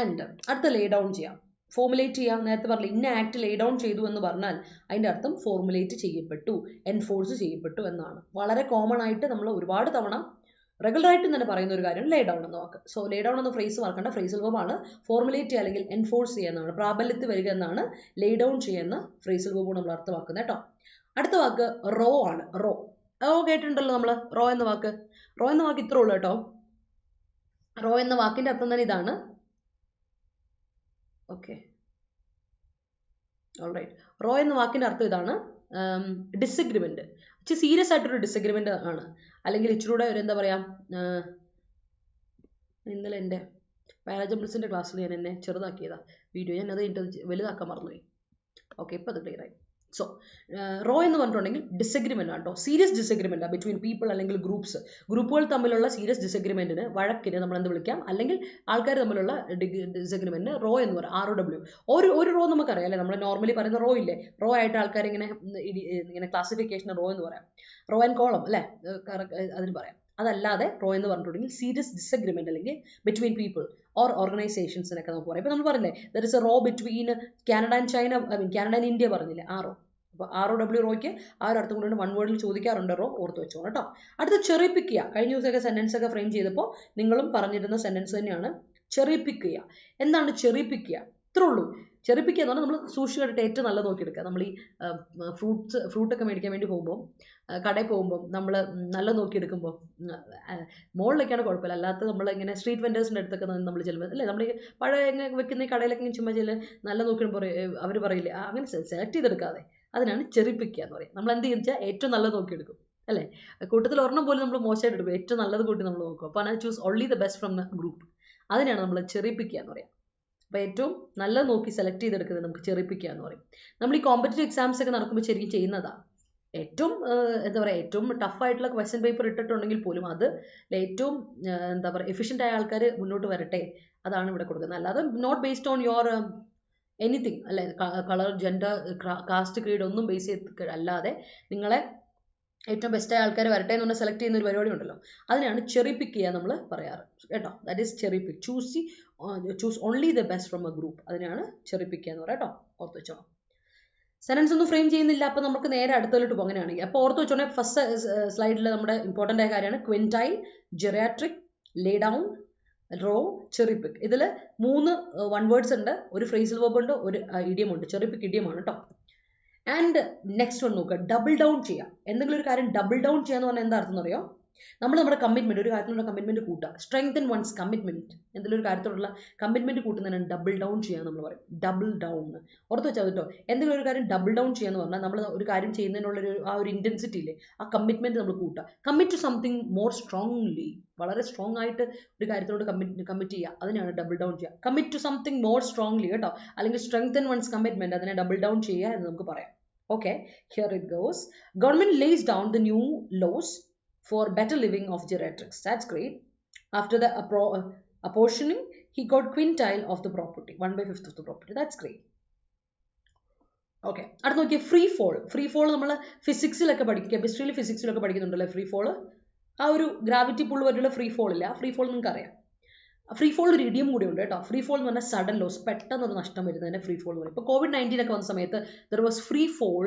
ആൻഡ് അടുത്ത ലേ ഡൗൺ ചെയ്യാം, ഫോർമുലേറ്റ് ചെയ്യാം. നേരത്തെ പറഞ്ഞില്ല, ഇന്ന ആക്ട് ലേ ഡൗൺ ചെയ്തു എന്ന് പറഞ്ഞാൽ അതിൻ്റെ അർത്ഥം ഫോർമുലേറ്റ് ചെയ്യപ്പെട്ടു, എൻഫോഴ്സ് ചെയ്യപ്പെട്ടു എന്നാണ്. വളരെ കോമൺ ആയിട്ട് നമ്മൾ ഒരുപാട് തവണ റെഗുലർ ആയിട്ട് തന്നെ പറയുന്ന ഒരു കാര്യം ലേ ഡൗൺ എന്ന വാക്ക്. സോ ലേ ഡൗൺ എന്ന ഫ്രേസ് മറക്കേണ്ട, ഫ്രേസൽ വെർബാണ്. ഫോർമുലേറ്റ് ചെയ്യുക അല്ലെങ്കിൽ എൻഫോഴ്സ് ചെയ്യുക എന്നാണ്, പ്രാബല്യത്തിൽ വരിക എന്നാണ് ലേ ഡൗൺ ചെയ്യുന്ന ഫ്രേസൽ വെർബ് നമ്മൾ അർത്ഥമാക്കുന്നത് കേട്ടോ. അടുത്ത വാക്ക് റോ ആണ്. റോ കേട്ടിട്ടുണ്ടല്ലോ നമ്മൾ, റോ എന്ന വാക്ക്. റോ എന്ന വാക്ക് ഇത്രേ ഉള്ളൂ കേട്ടോ. റോ എന്ന വാക്കിന്റെ അർത്ഥം തന്നെ ഇതാണ്. Okay, alright. റോ എന്ന വാക്കിന്റെ അർത്ഥം ഇതാണ്, ഡിസഗ്രിമെന്റ്. ഇച്ചിരി സീരിയസ് ആയിട്ടൊരു ഡിസഗ്രിമെന്റ് ആണ്. അല്ലെങ്കിൽ ഇച്ചിരൂടെ ഒരു എന്താ പറയാ, ഇന്നലെ എൻ്റെ പാരാജംബിൾസിന്റെ ക്ലാസ്സിൽ ഞാൻ എന്നെ ചെറുതാക്കിയതാ വീഡിയോ, ഞാൻ അത് വലുതാക്കാൻ മറന്നുപോയി. ഓക്കെ, ഇപ്പം അത് ക്ലിയർ ആയി. സോ റോ എന്ന് പറഞ്ഞിട്ടുണ്ടെങ്കിൽ ഡിസഗ്രിമെന്റ് ആണ് കേട്ടോ. സീരിയസ് ഡിസഗ്രിമെന്റ് ബിറ്റ്വീൻ പീപ്പിൾ അല്ലെങ്കിൽ ഗ്രൂപ്പുകൾ തമ്മിലുള്ള സീരിയസ് ഡിസഗ്രിമെന്റിന്, വഴക്കിന് നമ്മൾ എന്ത് വിളിക്കാം, അല്ലെങ്കിൽ ആൾക്കാർ തമ്മിലുള്ള ഡിസഗ്രിമെന്റിന് റോ എന്ന് പറയാം. ROW. ഒരു റോ നമുക്കറിയാം അല്ലേ, നമ്മൾ നോർമലി പറയുന്ന റോ ഇല്ലേ, റോ ആയിട്ട് ആൾക്കാർ ഇങ്ങനെ ക്ലാസിഫിക്കേഷൻ റോ എന്ന് പറയാം. റോ ആൻഡ് കോളം അല്ലേ, അതിന് പറയാം. അതല്ലാതെ റോ എന്ന് പറഞ്ഞിട്ടുണ്ടെങ്കിൽ സീരിയസ് ഡിസഗ്രിമെന്റ് അല്ലെങ്കിൽ ബിറ്റ്വീൻ പീപ്പിൾ ഓർ ഓർഗനൈസേഷൻസിനൊക്കെ നമുക്ക് പറയാം. ഇപ്പം നമ്മൾ പറഞ്ഞില്ലേ, there is a row between Canada and China, Canada and India പറഞ്ഞില്ലേ, ആ റോ. അപ്പോൾ ROW റോയ്ക്ക് ആ ഒരു അർത്ഥം കൊണ്ടുകൊണ്ട് വൺ വേർഡിൽ ചോദിക്കാറുണ്ട് റോ, ഓർത്ത് വെച്ചോളൂ കേട്ടോ. അടുത്ത ചെറി പിക്ക് ചെയ്യുക. കഴിഞ്ഞ ദിവസമൊക്കെ സെന്റൻസ് ഒക്കെ ഫ്രെയിം ചെയ്തപ്പോൾ നിങ്ങളും പറഞ്ഞിരുന്ന സെന്റൻസ് തന്നെയാണ് ചെറി പിക്ക് ചെയ്യുക. എന്താണ് ചെറി പിക്ക് ചെയ്യുക? ഇത്രേ ഉള്ളൂ. ചെറി പിക്ക് എന്ന് പറഞ്ഞാൽ നമ്മൾ സൂക്ഷിച്ച് കണ്ടിട്ട് ഏറ്റവും നല്ല നോക്കിയെടുക്കുക. നമ്മൾ ഈ ഫ്രൂട്ടൊക്കെ മേടിക്കാൻ വേണ്ടി പോകുമ്പോൾ, കടയിൽ പോകുമ്പോൾ നമ്മൾ നല്ല നോക്കിയെടുക്കുമ്പോൾ, മുകളിലേക്കാണ് കുഴപ്പമില്ല, അല്ലാത്ത നമ്മൾ ഇങ്ങനെ സ്ട്രീറ്റ് വെൻഡേഴ്സിൻ്റെ അടുത്തൊക്കെ നമ്മൾ ചെല്ലുമ്പോൾ അല്ലേ, നമ്മൾ ഈ പഴയ വെക്കുന്ന ഈ കടയിലൊക്കെ ചുമ്മാ നല്ല നോക്കിയപ്പോൾ അവർ പറയില്ലേ, അങ്ങനെ സെലക്ട് ചെയ്തെടുക്കാതെ, അതിനാണ് ചെറി പിക്ക് ചെയ്യുക എന്ന് പറയും. നമ്മൾ എന്ത് ചെയ്യുന്ന വെച്ചാൽ ഏറ്റവും നല്ലത് നോക്കിയെടുക്കും അല്ലേ. കൂട്ടത്തിൽ ഒരെണ്ണം പോലും നമ്മൾ മോശമായിട്ട് എടുക്കും, ഏറ്റവും നല്ലത് കൂട്ടി നമ്മൾ നോക്കും. അപ്പോൾ ഞാൻ choose only the best from the group, അതിനാണ് നമ്മൾ ചെറി പിക്ക് ചെയ്യുക എന്ന് പറയാം. അപ്പോൾ ഏറ്റവും നല്ലത് നോക്കി സെലക്ട് ചെയ്തെടുക്കുന്നത് നമുക്ക് ചെറി പിക്ക് ചെയ്യുക എന്ന് പറയും. നമ്മൾ ഈ കോമ്പറ്റീവ് എക്സാംസ് ഒക്കെ നടക്കുമ്പോൾ ശരിക്കും ചെയ്യുന്നതാണ്. ഏറ്റവും എന്താ പറയുക, ഏറ്റവും ടഫായിട്ടുള്ള ക്വസ്റ്റ്യൻ പേപ്പർ ഇട്ടിട്ടുണ്ടെങ്കിൽ പോലും അത് ഏറ്റവും എന്താ പറയുക എഫിഷ്യൻ്റ് ആയ ആൾക്കാർ മുന്നോട്ട് വരട്ടെ, അതാണ് ഇവിടെ കൊടുക്കുന്നത്. അല്ലാതെ not based on your anything അല്ലെ, കളർ, ജെൻഡർ, കാസ്റ്റ്, ക്രീഡ് ഒന്നും ബേസ് ചെയ്ത് അല്ലാതെ നിങ്ങളെ ഏറ്റവും ബെസ്റ്റായ ആൾക്കാർ വരട്ടെ എന്ന് പറഞ്ഞാൽ സെലക്ട് ചെയ്യുന്ന ഒരു പരിപാടി ഉണ്ടല്ലോ, അതിനാണ് ചെറി പിക്ക് ചെയ്യുക നമ്മൾ പറയാറ് കേട്ടോ. That is cherry pick. Choose only the best from A group, അതിനാണ് ചെറി പിക്ക് ചെയ്യുക എന്ന് പറയാം കേട്ടോ. ഓർത്ത് വെച്ചോണം. സെൻറ്റൻസ് ഒന്നും ഫ്രെയിം ചെയ്യുന്നില്ല, അപ്പോൾ നമുക്ക് നേരെ അടുത്തതിലോട്ട് പോകും. അങ്ങനെയാണെങ്കിൽ അപ്പോൾ ഓർത്ത് വെച്ചോണേ, ഫസ്റ്റ് സ്ലൈഡിൽ നമ്മുടെ ഇമ്പോർട്ടൻ്റ് ആയ കാര്യമാണ് quintile, geriatric, lay down, row, cherry pick. ഇതിൽ 3 വൺ വേർഡ്സ് ഉണ്ട്, ഒരു ഫ്രേസൽ വെർബ് ഉണ്ട്, ഒരു ഇഡിയം ഉണ്ട്. ചെറി പിക്ക് ഇഡിയമാണ് കേട്ടോ. ആൻഡ് നെക്സ്റ്റ് വൺ നോക്കുക, ഡബിൾ ഡൗൺ ചെയ്യാം. എന്തെങ്കിലും ഒരു കാര്യം ഡബിൾ ഡൗൺ ചെയ്യാന്ന് പറഞ്ഞാൽ എന്താ അർത്ഥം എന്നറിയോ? നമ്മൾ നമ്മുടെ കമ്മിറ്റ്മെന്റ്, ഒരു കാര്യത്തിലുള്ള കമ്മിറ്റ്മെന്റ് കൂട്ടുക. സ്ട്രെങ്തൻ വൺസ് കമ്മിറ്റ്മെന്റ്, എന്തെങ്കിലും ഒരു കാര്യത്തോടുള്ള കമ്മിറ്റ്മെന്റ് കൂട്ടുന്നതിനാണ് ഡബിൾ ഡൗൺ ചെയ്യാൻ നമ്മൾ പറയും. ഡബിൾ ഡൗൺ ഓർത്ത് വെച്ചാൽ കേട്ടോ. എന്തെങ്കിലും ഒരു കാര്യം ഡബിൾ ഡൗൺ ചെയ്യാന്ന് പറഞ്ഞാൽ നമ്മൾ ഒരു കാര്യം ചെയ്യുന്നതിനുള്ളൊരു ആ ഒരു ഇന്റൻസിറ്റി ഇല്ലേ, ആ കമ്മിറ്റ്മെന്റ് നമ്മൾ കൂട്ടുക. Commit to something more strongly, വളരെ സ്ട്രോങ് ആയിട്ട് ഒരു കാര്യത്തിനോട് കമ്മിറ്റ് ചെയ്യുക, അതിനാണ് ഡബിൾ ഡൗൺ ചെയ്യുക. Commit to something more strongly കേട്ടോ, അല്ലെങ്കിൽ സ്ട്രെങ്തൻ വൺസ് കമ്മിറ്റ്മെന്റ്, അതിനെ ഡബിൾ ഡൗൺ ചെയ്യുക എന്ന് നമുക്ക് പറയാം. Okay, here it goes. Government lays down the new laws for better living of geriatrics. That's great. After the apportioning, he got quintile of the property, 1/5 of the property. That's great. Okay. അടുത്ത നോക്കിയേ, free fall. Free fall നമ്മൾ ഫിസിക്സിലൊക്കെ പഠിക്കും, കെമിസ്ട്രിയിൽ ഫിസിക്സിലൊക്കെ പഠിക്കുന്നുണ്ടല്ലോ free fall. ആ ഒരു gravity pull വരെയുള്ള free fall ഇല്ല, free fall നിങ്ങൾക്ക് അറിയാം. ഫ്രീ ഫോൾ ഒരു ഇഡിയം കൂടി ഉണ്ട് കേട്ടോ. ഫ്രീ ഫോൾ എന്ന് പറഞ്ഞാൽ സഡൻ ലോസ്, പെട്ടെന്നൊരു നഷ്ടം വരുന്നതിനെ ഫ്രീ ഫോൾ എന്ന് പറയും. ഇപ്പോൾ COVID-19 ഒക്കെ വന്ന സമയത്ത് there was free fall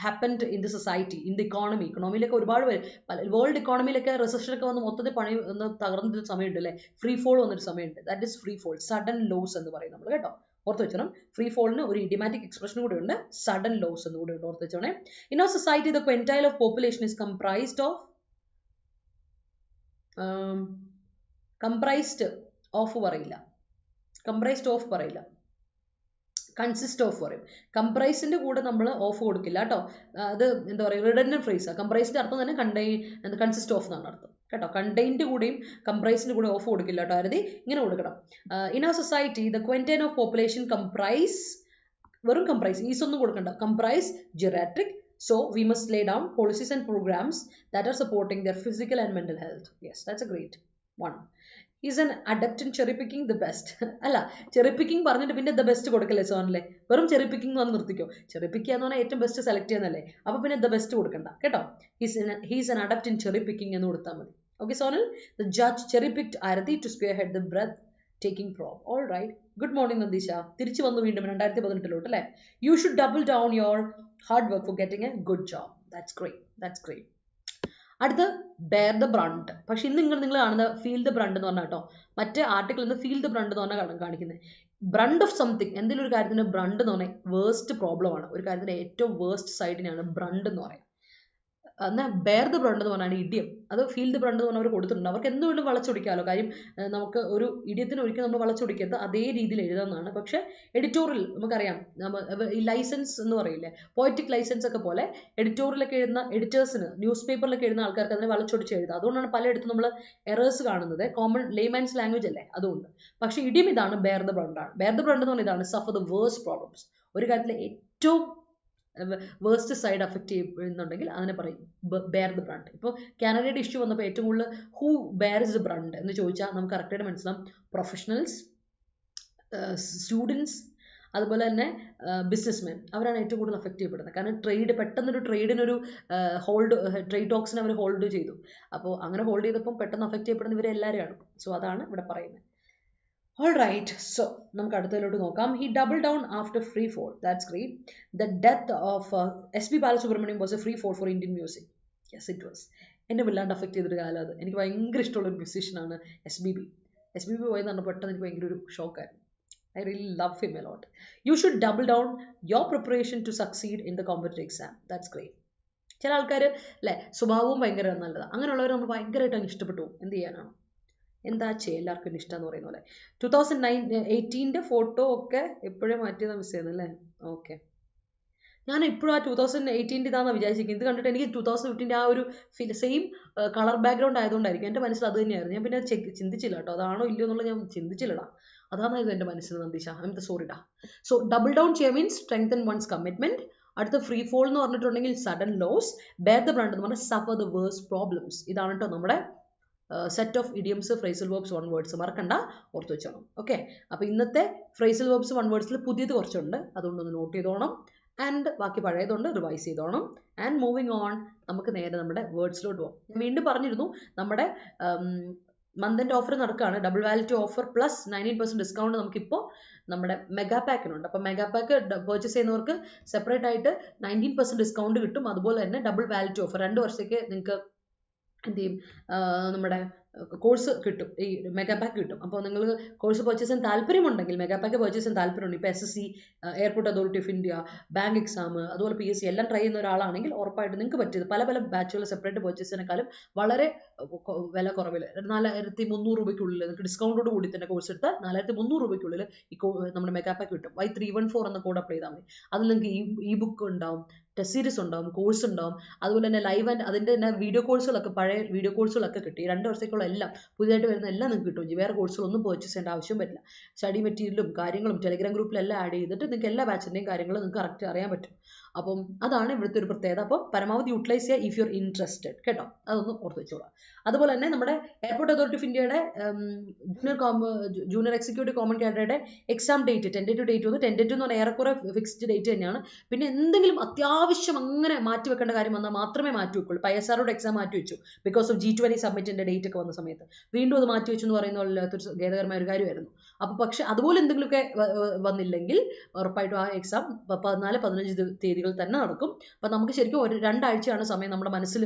happened in the society, in the ഇക്കണോമിയിലൊക്കെ ഒരുപാട് പേര്, വേൾഡ് ഇക്കോണമിയിലൊക്കെ റിസഷനൊക്കെ വന്ന് മൊത്തത്തിൽ പണി ഒന്ന് തകർന്നൊരു സമയമുണ്ട് അല്ലേ, ഫ്രീ ഫോൾ വന്നൊരു സമയമുണ്ട്. That is free fall, sudden loss എന്ന് പറയും നമ്മൾ കേട്ടോ. ഓർത്ത് വെച്ചോണം, ഫ്രീ ഫോളിന് ഒരു ഇഡിയമാറ്റിക് എക്സ്പ്രഷൻ കൂടി ഉണ്ട്, സഡൻ ലോസ് എന്ന് കൂടി ഉണ്ട്, ഓർത്ത് വെച്ചോണേ. In our society the quintile of population is comprised of പറയില്ല, കംപ്രൈസ്ഡ് ഓഫ് പറയില്ല, കൺസിസ്റ്റ് ഓഫ് പറയും. കംപ്രൈസിന്റെ കൂടെ നമ്മൾ ഓഫ് കൊടുക്കില്ല കേട്ടോ. അത് എന്താ പറയുക, റിഡൻഡന്റ് ഫ്രേസാണ്. കംപ്രൈസിന്റെ അർത്ഥം തന്നെ കൺസിസ്റ്റ് ഓഫ് എന്നാണ് അർത്ഥം കേട്ടോ. കണ്ടെയ്ൻ്റെ കൂടെയും കംപ്രൈസിന്റെ കൂടെ ഓഫ് കൊടുക്കില്ല കേട്ടോ. ആരതി ഇങ്ങനെ കൊടുക്കണം. In a society the quintile of population comprise, വെറും കംപ്രൈസ്, ഈസ് ഒന്നും കൊടുക്കണ്ട, comprise geriatric. So we must lay down policies and programs that are supporting their physical and mental health. Yes, that's a great one. He's an adept in cherry picking the best. അല്ല, cherry picking പറഞ്ഞിട്ട് പിന്നെ the best കൊടുക്കല്ലേ സോണിലെ, വെറും cherry picking എന്ന് നിർത്തിക്കോ. Cherry പിക്ക് എന്ന് പറഞ്ഞാൽ ഏറ്റവും ബെസ്റ്റ് സെലക്ട് ചെയ്യുന്നല്ലേ, അപ്പൊ പിന്നെ ദ ബെസ്റ്റ് കൊടുക്കണ്ട കേട്ടോ. He's an adept in cherry picking എന്ന് കൊടുത്താൽ മതി. Okay zonal, the judge cherry picked Arathi to spearhead the breath taking probe. All right, good morning നന്ദീഷ, തിരിച്ചു വന്നു വീണ്ടും 2018 അല്ലേ. You should double down your hard work for getting a good job. That's great, that's great. അടുത്ത് bear the ബ്രണ്ട്. പക്ഷെ ഇന്ന് നിങ്ങൾ കാണുന്ന feel the brunt എന്ന് പറഞ്ഞാൽ കേട്ടോ, മറ്റേ ആർട്ടിക്കിൾ നിന്ന് ഫീൽ ദ ബ്രണ്ട് എന്ന് പറഞ്ഞാൽ കാണിക്കുന്നത്. ബ്രണ്ട് ഓഫ് സംതിങ്, എന്തെങ്കിലും ഒരു കാര്യത്തിന് ബ്രണ്ട് എന്ന് പറഞ്ഞാൽ വേസ്റ്റ് പ്രോബ്ലം ആണ്, ഒരു കാര്യത്തിന്റെ ഏറ്റവും വേസ്റ്റ് സൈഡിനെയാണ് ബ്രണ്ട് എന്ന് പറയുന്നത്. എന്നാൽ ബെയർ ദ ബ്രണ്ട് എന്ന് പറഞ്ഞാൽ ഇഡിയം, അത് ഫീൽ ദ ബ്രണ്ട് എന്ന് പറഞ്ഞാൽ അവർ കൊടുത്തിട്ടുണ്ട്. അവർക്ക് എന്തുകൊണ്ടും വളച്ചൊടിക്കാമല്ലോ, കാര്യം നമുക്ക് ഒരു ഇഡിയത്തിന് ഒരിക്കലും നമ്മൾ വളച്ചൊടിക്കരുത്, അതേ രീതിയിൽ എഴുതാമെന്നാണ്. പക്ഷേ എഡിറ്റോറിയൽ നമുക്കറിയാം, ഈ ലൈസൻസ് എന്ന് പറയില്ലേ, പോയറ്റിക് ലൈസൻസ് ഒക്കെ പോലെ എഡിറ്റോറിയലൊക്കെ എഴുതുന്ന എഡിറ്റേഴ്സിന്, ന്യൂസ് പേപ്പറിലൊക്കെ എഴുതുന്ന ആൾക്കാർക്ക് അതിനെ വളച്ചൊടിച്ച് എഴുതുക. അതുകൊണ്ടാണ് പലയിടത്തും നമ്മൾ എറേഴ്സ് കാണുന്നത്, കോമൺ ലേമാൻസ് ലാംഗ്വേജ് അല്ലേ, അതുകൊണ്ട്. പക്ഷേ ഇഡിയം ഇതാണ്, bear the ബ്രണ്ടാണ്. Bear the brunt എന്ന് പറഞ്ഞാൽ ഇതാണ്, സഫർ ദ വേഴ്സ്റ്റ് പ്രോബ്ലംസ്. ഒരു കാര്യത്തിലെ ഏറ്റവും വേഴ്സ്റ്റ് സൈഡ് അഫക്റ്റ് ചെയ്യുന്നുണ്ടെങ്കിൽ അതിനെ പറയും ബെയർ ദ ബ്രണ്ട്. ഇപ്പോൾ കാനഡയുടെ ഇഷ്യൂ വന്നപ്പോൾ ഏറ്റവും കൂടുതൽ ഹൂ ബെയർസ് ദ ബ്രണ്ട് എന്ന് ചോദിച്ചാൽ നമുക്ക് കറക്റ്റായിട്ട് മനസ്സിലാവും. പ്രൊഫഷണൽസ്, സ്റ്റുഡൻസ്, അതുപോലെ തന്നെ ബിസിനസ്മെൻ, അവരാണ് ഏറ്റവും കൂടുതൽ അഫക്റ്റ് ചെയ്യപ്പെടുന്നത്. കാരണം പെട്ടെന്നൊരു ട്രേഡിനൊരു ട്രേഡ് ടോക്സിന് അവർ ഹോൾഡ് ചെയ്തു. അപ്പോൾ അങ്ങനെ ഹോൾഡ് ചെയ്തപ്പം പെട്ടെന്ന് അഫക്റ്റ് ചെയ്യപ്പെടുന്ന ഇവരെല്ലാവരെയാണ്. സോ അതാണ് ഇവിടെ പറയുന്നത്. All right, so നമുക്ക് അടുത്തതിലോട്ട് നോക്കാം. He doubled down after free fall. That's great. The death of S.B. Balasubramaniam was a free fall for Indian music. Yes, it was. എന്നെ വല്ലാണ്ട് അഫക്റ്റ് ചെയ്തൊരു കാലം അത്. എനിക്ക് ഭയങ്കര ഇഷ്ടമുള്ള ഒരു മ്യൂസീഷ്യനാണ് SBB. SBB പോയെന്ന് പറഞ്ഞാൽ പെട്ടെന്ന് എനിക്ക് ഭയങ്കര ഒരു ഷോക്കായിരുന്നു. I really love him a lot. You should double down your preparation to succeed in the competitive exam. That's great. ചില ആൾക്കാർ അല്ലേ, സ്വഭാവവും ഭയങ്കര നല്ലതാണ്. അങ്ങനെയുള്ളവർ നമ്മൾ ഭയങ്കരമായിട്ട് അങ്ങ് ഇഷ്ടപ്പെട്ടു. എന്ത് ചെയ്യാനാണ്, എന്താ ചെയ്യുക, എല്ലാവർക്കും ഇഷ്ടം എന്ന് പറയുന്ന പോലെ. 2018 ഫോട്ടോ ഒക്കെ എപ്പോഴേ മാറ്റിയതാ മിസ് ചെയ്യുന്നത് അല്ലേ. ഓക്കെ, ഞാൻ ഇപ്പോഴും ആ 2018 ഇതാണെന്ന് വിചാരിച്ചിരിക്കുന്നത്. ഇത് കണ്ടിട്ട് എനിക്ക് 2015 ആ ഒരു സെയിം കളർ ബാക്ക്ഗ്രൗണ്ട് ആയതുകൊണ്ടായിരിക്കും എൻ്റെ മനസ്സിൽ അത് തന്നെയായിരുന്നു. ഞാൻ പിന്നെ ചിന്തിച്ചില്ല കേട്ടോ, അതാണോ ഇല്ലയോ എന്നുള്ളത് ഞാൻ ചിന്തിച്ചില്ലടാ. അതാണായിരുന്നു എൻ്റെ മനസ്സിൽ നന്ദീഷ. ഐ എം സോറിടാ. സോ ഡബിൾ ഡൗൺ ചെയ്യുക മീൻസ് സ്ട്രെങ്തൻ വൺസ് കമ്മിറ്റ്മെന്റ്. അടുത്ത ഫ്രീ ഫോൾ എന്ന് പറഞ്ഞിട്ടുണ്ടെങ്കിൽ sudden loss. Bear the brunt എന്ന് പറഞ്ഞാൽ സഫർ ദ വേഴ്സ്റ്റ് പ്രോബ്ലംസ്. ഇതാണ് കേട്ടോ നമ്മുടെ set of idioms, phrasal verbs, one words. മറക്കണ്ട, ഓർത്ത് വെച്ചോണം. ഓക്കെ, അപ്പോൾ ഇന്നത്തെ ഫ്രേസൽ വേർബ്സ് വൺ വേർഡ്സിൽ പുതിയത് കുറച്ചുണ്ട്, അതുകൊണ്ടൊന്ന് നോട്ട് ചെയ്തോണം. ആൻഡ് ബാക്കി പഴയതുകൊണ്ട് റിവൈസ് ചെയ്തോണം. ആൻഡ് മൂവിങ് ഓൺ, നമുക്ക് നേരെ നമ്മുടെ വേർഡ്സിലോട്ട് പോകാം. വീണ്ടും പറഞ്ഞിരുന്നു, നമ്മുടെ മന്ത് എൻഡ് ഓഫർ നടക്കുകയാണ്. ഡബിൾ വാലിറ്റി ഓഫർ പ്ലസ് 19% ഡിസ്കൗണ്ട് നമുക്കിപ്പോൾ നമ്മുടെ മെഗാ പാക്കിനുണ്ട്. അപ്പോൾ മെഗാ പാക്ക് പർച്ചേസ് ചെയ്യുന്നവർക്ക് സെപ്പറേറ്റ് ആയിട്ട് 19% ഡിസ്കൗണ്ട് കിട്ടും. അതുപോലെ തന്നെ ഡബിൾ വാലിറ്റി ഓഫർ 2 വർഷത്തേക്ക് നിങ്ങൾക്ക് എന്ത് ചെയ്യും, നമ്മുടെ കോഴ്സ് കിട്ടും, ഈ മെഗാ പാക്ക് കിട്ടും. അപ്പോൾ നിങ്ങൾ കോഴ്സ് പർച്ചേസ് ചെയ്യാൻ താല്പര്യമുണ്ടെങ്കിൽ, മെഗാ പാക്ക് പർച്ചേസ് ചെയ്യാൻ താല്പര്യമുണ്ട്, ഇപ്പോൾ SSC, airport authority of India, bank exam, അതുപോലെ PSC എല്ലാം ട്രൈ ചെയ്യുന്ന ഒരാളാണെങ്കിൽ ഉറപ്പായിട്ട് നിങ്ങൾക്ക് പറ്റിയത് പല പല ബാച്ചുകൾ സെപ്പറേറ്റ് പർച്ചേസ് ചെയ്യുന്നതിനേക്കാളും വളരെ വില കുറവിൽ 4300 രൂപയ്ക്കുള്ളിൽ നിങ്ങൾക്ക് ഡിസ്കൗണ്ടോട് കൂടി തന്നെ കോഴ്സ് എടുത്താൽ 4300 രൂപയ്ക്കുള്ളിൽ നമ്മുടെ മെഗാ പാക്ക് കിട്ടും. Y314 എന്ന കോഡ് അപ്ലൈ ചെയ്താൽ മതി. അതിൽ നിങ്ങൾക്ക് ഈ ബുക്ക് ഉണ്ടാവും, ടെസ്റ്റ് സീരീസ് ഉണ്ടാവും, കോഴ്സ് ഉണ്ടാവും, അതുപോലെ തന്നെ ലൈവ് ആൻഡ് അതിൻ്റെ തന്നെ വീഡിയോ കോഴ്സുകളൊക്കെ, പഴയ വീഡിയോ കോഴ്സുകളൊക്കെ കിട്ടി. 2 വർഷത്തേക്കുള്ള എല്ലാം, പുതിയതായിട്ട് വരുന്ന എല്ലാം നിങ്ങൾക്ക് കിട്ടും. വേറെ കോഴ്സുകളൊന്നും പർച്ചേസ് ചെയ്യേണ്ട ആവശ്യം പറ്റില്ല. സ്റ്റഡി മെറ്റീരിയലും കാര്യങ്ങളും ടെലിഗ്രാം ഗ്രൂപ്പിലെല്ലാം ആഡ് ചെയ്തിട്ട് നിങ്ങൾക്ക് എല്ലാ ബാച്ചിൻ്റെയും കാര്യങ്ങൾ നിങ്ങൾക്ക് കറക്റ്റ് അറിയാൻ പറ്റും. അപ്പം അതാണ് ഇവിടുത്തെ ഒരു പ്രത്യേകത. അപ്പം പരമാവധി യൂട്ടിലൈസ് ചെയ്യുക ഇഫ് യു ആർ ഇൻട്രസ്റ്റഡ്, കേട്ടോ. അതൊന്ന് ഓർത്ത് വെച്ചോളാം. അതുപോലെ തന്നെ നമ്മുടെ എയർപോർട്ട് അതോറിറ്റി ഓഫ് ഇന്ത്യയുടെ junior executive common candidate exam date tentative date വന്നു. ടെൻറ്റേറ്റീവ് എന്ന് പറഞ്ഞാൽ ഏറെക്കുറെ ഫിക്സ്ഡ് ഡേറ്റ് തന്നെയാണ്. പിന്നെ എന്തെങ്കിലും അത്യാവശ്യം അങ്ങനെ മാറ്റി വെക്കേണ്ട കാര്യം വന്നാൽ മാത്രമേ മാറ്റി വെക്കുള്ളൂ. ഇപ്പോൾ ISROയുടെ എക്സാം മാറ്റി വെച്ചു ബിക്കോസ് ഓഫ് G20 സബ്മിറ്റിൻ്റെ ഡേറ്റ് ഒക്കെ വന്ന സമയത്ത്. വീണ്ടും അത് മാറ്റി വെച്ചു എന്ന് പറയുന്ന വല്ലാത്തൊരു ഖേദകരമായ ഒരു കാര്യമായിരുന്നു. അപ്പോൾ പക്ഷെ അതുപോലെ എന്തെങ്കിലുമൊക്കെ വന്നില്ലെങ്കിൽ ഉറപ്പായിട്ടും ആ എക്സാം 14-15 തീയതികൾ തന്നെ നടക്കും. അപ്പം നമുക്ക് ശരിക്കും 2 ആഴ്ചയാണ് സമയം നമ്മുടെ മനസ്സിൽ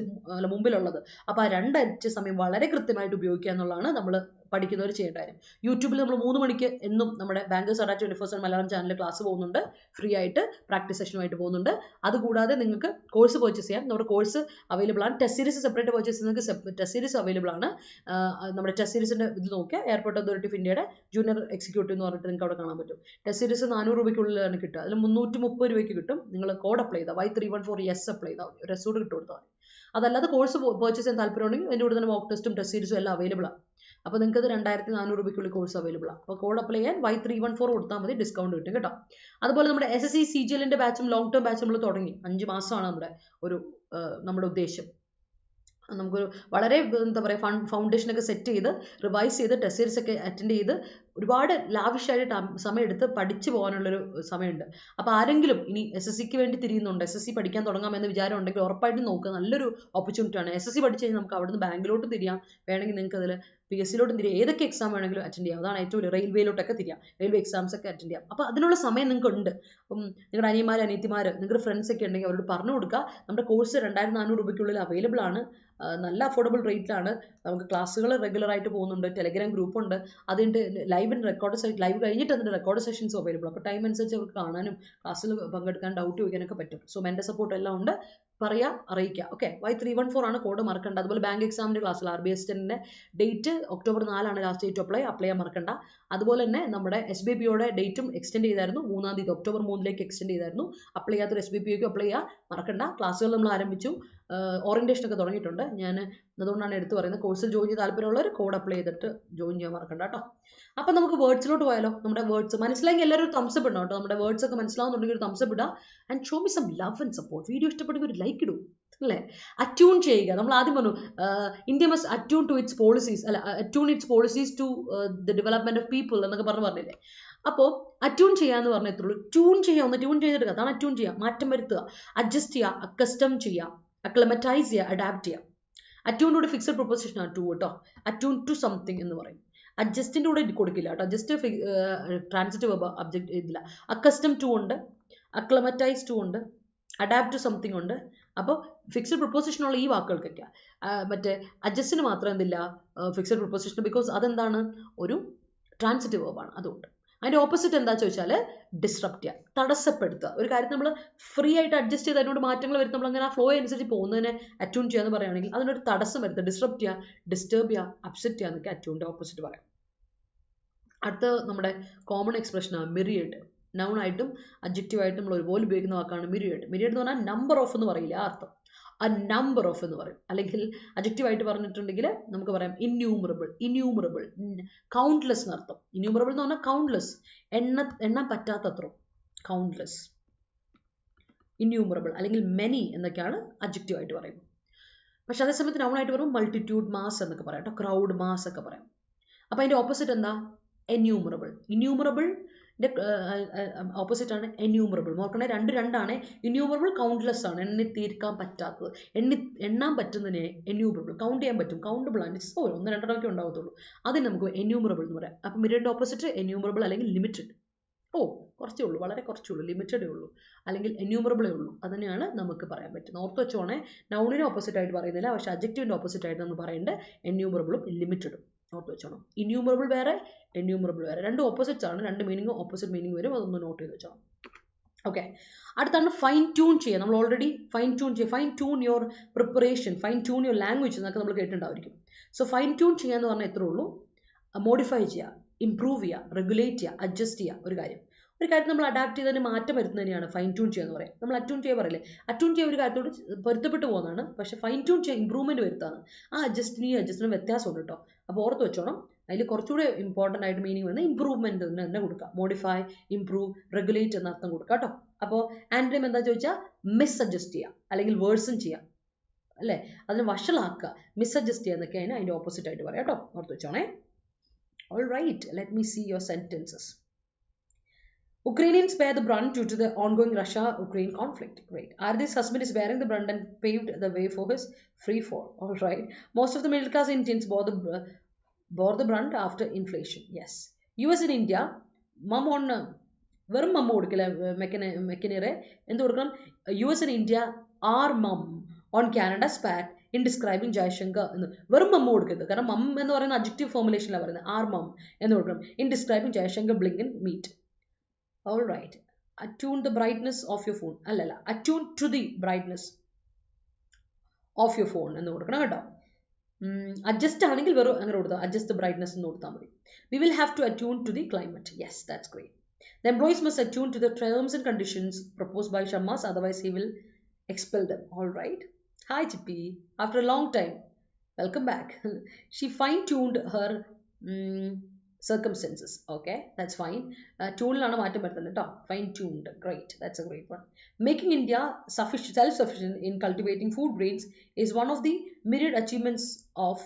മുമ്പിലുള്ളത്. അപ്പോൾ ആ 2 ആഴ്ച സമയം വളരെ കൃത്യമായിട്ട് ഉപയോഗിക്കുക എന്നുള്ളതാണ് നമ്മൾ പഠിക്കുന്നവർ ചെയ്യേണ്ട കാര്യം. യൂട്യൂബിൽ നമ്മൾ 3 മണിക്ക് എന്നും നമ്മുടെ ബാങ്കേഴ്സ് Adda247 മലയാളം ചാനലിൽ ക്ലാസ് പോകുന്നുണ്ട്, ഫ്രീ ആയിട്ട് പ്രാക്ടീസ് സെഷനുമായിട്ട് പോകുന്നുണ്ട്. അതുകൂടാതെ നിങ്ങൾക്ക് കോഴ്സ് പർച്ചേസ് ചെയ്യാം. നമ്മുടെ കോഴ്സ് അവൈലബിൾ ആണ്. ടെസ്റ്റ് സീരീസ് സെപ്പറേറ്റ് പർച്ചേസ് ചെയ്യുന്നവർക്ക് ടെസ്റ്റ് സീരീസ് അവൈലബിൾ ആണ്. നമ്മുടെ ടെസ്റ്റ് സീരീസിൻ്റെ ഇത് നോക്കിയാൽ എയർപോർട്ട് അതോറിറ്റി ഓഫ് ഇന്ത്യയുടെ ജൂനിയർ എക്സിക്യൂട്ടീവ് എന്ന് പറഞ്ഞിട്ട് നിങ്ങൾക്ക് അവിടെ കാണാൻ പറ്റും. ടെസ്റ്റ് സീരീസ് 400 രൂപയ്ക്കുള്ളിലാണ് കിട്ടുക. അതിൽ 330 രൂപയ്ക്ക് കിട്ടും. നിങ്ങൾ കോഡ് അപ്ലൈ ചെയ്താൽ Y314 അപ്ലൈ ചെയ്താൽ ഒരു റെസൂട്ട് കിട്ടും കൊടുത്താൽ മതി. അതല്ലാതെ കോഴ്സ് പർച്ചേസ് ചെയ്യാൻ താല്പര്യമുണ്ടെങ്കിൽ അതിൻ്റെ കൂടെ തന്നെ മോക്ക് ടെസ്റ്റും ടെസ്റ്റ് സീരീസും എല്ലാം അവൈലബിൾ ആണ്. അപ്പോൾ നിങ്ങൾക്ക് അത് 2400 രൂപയ്ക്കുള്ളിൽ കോഴ്സ് അവൈലബിൾ ആണ്. അപ്പോൾ കോഡ് അപ്ലൈ ചെയ്യാൻ Y314 കൊടുത്താൽ മതി, ഡിസ്കൗണ്ട് കിട്ടും, കേട്ടോ. അതുപോലെ നമ്മുടെ SSC CGLൻ്റെ ബാച്ചും ലോങ് ടേം ബാച്ചും നമ്മൾ തുടങ്ങി. 5 മാസമാണ് നമ്മുടെ ഉദ്ദേശം. നമുക്കൊരു വളരെ എന്താ പറയുക ഫൗണ്ടേഷനൊക്കെ സെറ്റ് ചെയ്ത് റിവൈസ് ചെയ്ത് ടെസ്റ്റ് സീരീസ് ഒക്കെ അറ്റൻഡ് ചെയ്ത് ഒരുപാട് ലാവിഷായിട്ട് സമയം എടുത്ത് പഠിച്ചു പോകാനുള്ളൊരു സമയമുണ്ട്. അപ്പോൾ ആരെങ്കിലും ഇനി SSCക്ക് വേണ്ടി തിരിയുന്നുണ്ട്, SSC പഠിക്കാൻ തുടങ്ങാമെന്ന് വിചാരം ഉണ്ടെങ്കിൽ ഉറപ്പായിട്ടും നോക്കുക. നല്ലൊരു ഓപ്പർച്യൂണിറ്റിയാണ്. SSC പഠിച്ചു കഴിഞ്ഞാൽ നമുക്ക് അവിടുന്ന് ബാങ്കിലോട്ട് തിരിയാം, വേണമെങ്കിൽ നിങ്ങൾക്ക് അതിൽ PSCയിലോട്ടും തിരിയാം, ഏതൊക്കെ എക്സാം വേണമെങ്കിലും അറ്റൻഡ് ചെയ്യാം. അതാണ് ഏറ്റവും വലിയ. റെയിൽവേയിലോട്ടൊക്കെ തിരിയാം, റെയിൽവേ എക്സാംസ് ഒക്കെ അറ്റൻഡ് ചെയ്യാം. അപ്പോൾ അതിനുള്ള സമയം നിങ്ങൾക്ക് ഉണ്ട്. അപ്പം നിങ്ങളുടെ അനിയന്മാർ നിങ്ങളുടെ ഫ്രണ്ട്സ് ഒക്കെ ഉണ്ടെങ്കിൽ അവരോട് പറഞ്ഞു കൊടുക്കുക. നമ്മുടെ കോഴ്സ് 2400 രൂപയ്ക്കുള്ളിൽ അവൈലബിൾ ആണ്. നല്ല അഫോർഡബിൾ റേറ്റിലാണ്. നമുക്ക് ക്ലാസ്സുകൾ റെഗുലറായിട്ട് പോകുന്നുണ്ട്, ടെലിഗ്രാം ഗ്രൂപ്പ് ഉണ്ട്, അതിൻ്റെ ലൈവ് കഴിഞ്ഞിട്ട് അതിൻ്റെ റെക്കോർഡ് സെഷൻസും അവൈലബിൾ. അപ്പോൾ ടൈം അനുസരിച്ച് അവർക്ക് കാണാനും ക്ലാസ്സിൽ പങ്കെടുക്കാൻ ഡൗട്ട് ചോദിക്കാനൊക്കെ പറ്റും. സോ മെൻ്റെ സപ്പോർട്ട് എല്ലാം ഉണ്ട്. അറിയിക്കുക. ഓക്കെ, Y314 ആണ് കോഡ്, മറക്കണ്ട. അതുപോലെ ബാങ്ക് എക്സാമിൻ്റെ ക്ലാസ്സിൽ RBSൻ്റെ date October 4 last date apply ചെയ്യാൻ മറക്കണ്ട. അതുപോലെ തന്നെ നമ്മുടെ SBPOയുടെ ഡേറ്റും എക്സ്റ്റെൻഡ് ചെയ്തായിരുന്നു. 3 തീയതി October 3 എക്സ്റ്റെൻഡ് ചെയ്തായിരുന്നു. അപ്ലൈ ചെയ്യാത്തൊരു SBPOയ്ക്ക് അപ്ലൈ ചെയ്യാൻ മറക്കണ്ട. ക്ലാസ്സുകൾ നമ്മൾ ആരംഭിച്ചു, ഓറിയൻറ്റേഷൻ ഒക്കെ തുടങ്ങിയിട്ടുണ്ട്. ഞാൻ അതുകൊണ്ടാണ് എടുത്ത് പറയുന്നത്. കോഴ്സിൽ ജോയിൻ ചെയ്യാൻ താല്പര്യമുള്ളവർ കോഡ് അപ്ലൈ ചെയ്തിട്ട് ജോയിൻ ചെയ്യാൻ മറക്കണ്ട, കേട്ടോ. അപ്പം നമുക്ക് വേർഡ്സിലോട്ട് പോയാലോ. നമ്മുടെ വേർഡ്സ് മനസ്സിലായെങ്കിൽ എല്ലാവരും ഒരു തംസപ്പ് ഇടണം, കേട്ടോ. നമ്മുടെ വേർഡ്സ് ഒക്കെ മനസ്സിലാവുന്നുണ്ടെങ്കിൽ ഒരു തംസപ്പ് ഇടുക. And show me some love and support. Video ഇഷ്ടപ്പെടുമെങ്കിൽ ഒരു ലൈക്ക് ഇടും, അല്ലേ. അറ്റ്യൂൺ ചെയ്യുക. നമ്മൾ ആദ്യം പറഞ്ഞു India must attune to its policies, അല്ല attune its policies to the development of people എന്നൊക്കെ പറഞ്ഞില്ലേ. അപ്പോൾ അറ്റ്യൂൺ ചെയ്യാന്ന് പറഞ്ഞിട്ടുള്ളൂ. ട്യൂൺ ചെയ്യുക, ഒന്ന് ട്യൂൺ ചെയ്തെടുക്കുക. അതാണ് അറ്റ്യൂൺ ചെയ്യുക. മാറ്റം വരുത്തുക, അഡ്ജസ്റ്റ് ചെയ്യുക, അക്കസ്റ്റം ചെയ്യുക, അക്ലമറ്റൈസ് ചെയ്യുക, അഡാപ്റ്റ് ചെയ്യുക. അറ്റ്യൂണിൻ്റെ കൂടെ ഫിക്സഡ് പ്രൊപ്പോസിഷൻ ആണ് ടു, കേട്ടോ. അറ്റ്യൂൺ ടു സംതിങ് എന്ന് പറയും. അഡ്ജസ്റ്റിൻ്റെ കൂടെ കൊടുക്കില്ല, കേട്ടോ. ജസ്റ്റ് ട്രാൻസിറ്റീവ് ഒബ്ജക്റ്റ് ഇതില്ല. അക്കസ്റ്റം ടു ഉണ്ട്, അക്ലമറ്റൈസ് ടു ഉണ്ട്, അഡാപ്റ്റ് ടു സംതിങ് ഉണ്ട്. അപ്പോൾ ഫിക്സഡ് പ്രൊപ്പോസിഷനുള്ള ഈ വാക്കുകൾക്കൊക്കെ മറ്റേ അഡ്ജസ്റ്റിന് മാത്രം എന്തില്ല ഫിക്സഡ് പ്രൊപ്പോസിഷൻ, ബിക്കോസ് അതെന്താണ്, ഒരു ട്രാൻസിറ്റീവ് വേർബാണ്. അതുകൊണ്ട് അതിൻ്റെ ഓപ്പോസിറ്റ് എന്താ ചോദിച്ചാൽ ഡിസ്റപ്റ്റ് ചെയ്യുക, തടസ്സപ്പെടുത്തുക. ഒരു കാര്യത്തിൽ നമ്മൾ ഫ്രീ ആയിട്ട് അഡ്ജസ്റ്റ് ചെയ്ത് അതിനോട് മാറ്റങ്ങൾ വരുത്തും. നമ്മൾ അങ്ങനെ ആ ഫ്ലോ അനുസരിച്ച് പോകുന്നതിനെ അറ്റ്യൂൺ ചെയ്യുക എന്ന് പറയുകയാണെങ്കിൽ അതിനൊരു തടസ്സം വരുത്തുക, ഡിസ്റപ്റ്റ് ചെയ്യുക, ഡിസ്റ്റർബ് ചെയ്യുക, അപ്സെറ്റ് ചെയ്യുക എന്നൊക്കെ അറ്റ്യൂണിൻ്റെ ഓപ്പോസിറ്റ് പറയാം. അടുത്ത നമ്മുടെ കോമൺ എക്സ്പ്രഷനാണ് മിറിയേഡ്. നൗൺ ആയിട്ടും അഡ്ജക്റ്റീവ് ആയിട്ടും നമ്മൾ ഒരുപോലെ ഉപയോഗിക്കുന്ന വാക്കാണ് മിറിയേഡ്. മിറിയേഡ് എന്ന് പറഞ്ഞാൽ നമ്പർ ഓഫ് എന്ന് പറയില്ല, ആ അർത്ഥം. a number of എന്ന് പറയും. അല്ലെങ്കിൽ adjective ആയിട്ട് പറഞ്ഞിട്ടുണ്ടെങ്കിൽ നമുക്ക് പറയാം innumerable, innumerable, countless എന്ന് അർത്ഥം. innumerable എന്ന് പറഞ്ഞാൽ countless, എണ്ണാൻ പറ്റാത്തത്ര, countless, innumerable അല്ലെങ്കിൽ many എന്നൊക്കെയാണ് adjective ആയിട്ട് പറയുന്നത്. പക്ഷെ അതേസമയത്ത് noun ആയിട്ട് പറയുമ്പോൾ multitude, mass എന്നൊക്കെ പറയാം കേട്ടോ, crowd, mass ഒക്കെ പറയാം. അപ്പോൾ അതിൻ്റെ ഓപ്പോസിറ്റ് എന്താ? innumerable. innumerable ഓപ്പോസിറ്റ് ആണ് enumerable. നോക്കണേ, രണ്ടാണ്. innumerable കൗണ്ട്ലെസ് ആണ്, എണ്ണി തീർക്കാൻ പറ്റാത്തത്. എണ്ണാൻ പറ്റുന്നതിനെ enumerable, കൗണ്ട് ചെയ്യാൻ പറ്റും, കൗണ്ടബിൾ ആണ്, ഇറ്റ്സ് ഓരോ 1-2 ഉണ്ടാവത്തുള്ളൂ. അതിന് നമുക്ക് enumerable എന്ന് പറയാം. അപ്പം മിറിയേഡിന്റെ ഓപ്പോസിറ്റ് enumerable അല്ലെങ്കിൽ ലിമിറ്റഡ്. ഓ കുറച്ചേ ഉള്ളൂ, വളരെ കുറച്ചേ ഉള്ളൂ, ലിമിറ്റഡേ ഉള്ളൂ, അല്ലെങ്കിൽ എന്യൂമറബിളേ ഉള്ളൂ. അതന്നെയാണ് നമുക്ക് പറയാൻ പറ്റുന്നത്. ഓർത്ത് വെച്ചോണേ, നൗണിന് ഓപ്പോസിറ്റ് ആയിട്ട് പറയുന്നില്ല, പക്ഷെ അഡ്ജക്റ്റീവിൻ്റെ ഓപ്പോസിറ്റ് ആയിട്ട് നമ്മൾ പറയേണ്ടത് എന്യൂമറബിളും ലിമിറ്റഡും. ഓർത്ത് വെച്ചോണം. ഇന്യൂമറബിൾ വേറെ, എന്യൂമറബിൾ വേറെ, രണ്ട് ഓപ്പോസിറ്റ്സ് ആണ്, രണ്ട് മീനിങ് ഓപ്പോസിറ്റ് മീനിങ് വരും, അതൊന്ന് നോട്ട് ചെയ്ത് വെച്ചോണം. ഓക്കെ, അടുത്താണ് ഫൈൻ ട്യൂൺ ചെയ്യുക. നമ്മൾ ഓൾറെഡി ഫൈൻ ട്യൂൺ ചെയ്യുക, fine tune your preparation, fine tune your language എന്നൊക്കെ നമ്മൾ കേട്ടിട്ടുണ്ടായിരിക്കും. സോ ഫൈൻ ട്യൂൺ ചെയ്യുക എന്ന് പറഞ്ഞാൽ എത്രേ ഉള്ളൂ, മോഡിഫൈ ചെയ്യുക, ഇംപ്രൂവ് ചെയ്യുക, റെഗുലേറ്റ് ചെയ്യുക, അഡ്ജസ്റ്റ് ചെയ്യുക. ഒരു കാര്യം നമ്മൾ അഡാപ്റ്റ് ചെയ്തതിന് മാറ്റം വരുന്നതിനെയാണ് ഫൈൻ ട്യൂൺ ചെയ്യുക എന്ന് പറയുക. നമ്മൾ അറ്റ്യൂൺ ചെയ്യുക പറയില്ലേ, അറ്റ്യൂൺ ചെയ്യുക ഒരു കാര്യത്തോട് പൊരുത്തപ്പെട്ട് പോകുന്നതാണ്, പക്ഷേ ഫൈൻ ട്യൂൺ ചെയ്യുക ഇമ്പ്രൂവ്മെന്റ് വരുത്താണ്. ആ അഡ്ജസ്റ്റിന് വ്യത്യാസമുണ്ട് കേട്ടോ. അപ്പോൾ ഓർത്ത് വെച്ചോണം, അതിൽ കുറച്ചുകൂടി ഇമ്പോർട്ടൻ്റ് ആയിട്ട് മീനിങ് വരുന്നത് ഇമ്പ്രൂവ്മെന്റ് തന്നെ കൊടുക്കുക. മോഡിഫൈ, ഇംപ്രൂവ്, റെഗുലേറ്റ് എന്ന അർത്ഥം കൊടുക്കുക കേട്ടോ. അപ്പോൾ ആൻറ്റണിം എന്താ ചോദിച്ചാൽ മിസ് അഡ്ജസ്റ്റ് ചെയ്യുക അല്ലെങ്കിൽ വേഴ്സൺ ചെയ്യുക, അല്ലേ, അതിന് വഷളാക്കുക, മിസ് അഡ്ജസ്റ്റ് ചെയ്യുക എന്നൊക്കെയാണ് അതിൻ്റെ ഓപ്പോസിറ്റ് ആയിട്ട് പറയാം കേട്ടോ. ഓർത്ത് വെച്ചോണേ. All right, let me see your sentences. Ukrainians bear the brunt due to the ongoing Russia-Ukraine conflict. Great. Ardi's husband is bearing the brunt and paved the way for his free fall. All right. Most of the middle class Indians bore the brunt after inflation. Yes. US and India, mum on verum mum kodukilla mekanere endu kodukkanam. US and India are mum on Canada's spat in describing Jaishankar എന്ന് വെറും മമ്മ കൊടുക്കരുത്, കാരണം മം എന്ന് പറയുന്ന adjective ഫോർമുലേഷനിലാണ് പറയുന്നത്. R mum എന്ന് കൊടുക്കണം. In describing Jaishankar Blinken meet. All right. Attune the brightness of your phone, അല്ലല്ല, attune to the brightness of your phone എന്ന് കൊടുക്കണം കേട്ടോ. അഡ്ജസ്റ്റ് ആണെങ്കിൽ വെറും അങ്ങനെ കൊടുത്താൽ അഡ്ജസ്റ്റ് ദ ബ്രൈറ്റ്നസ് എന്ന് കൊടുത്താൽ മതി. We will have to attune to the climate. Yes, that's great. The employees must attune to the terms and conditions proposed by Shammas, otherwise he will expel them. All right. Hi Chippy, after a long time, welcome back. She fine-tuned her circumstances. Okay, that's fine. Tune lana maatam varthannu ട്ടോ. Fine-tuned. Great, that's a great one. Making India self-sufficient in cultivating food grains is one of the myriad achievements of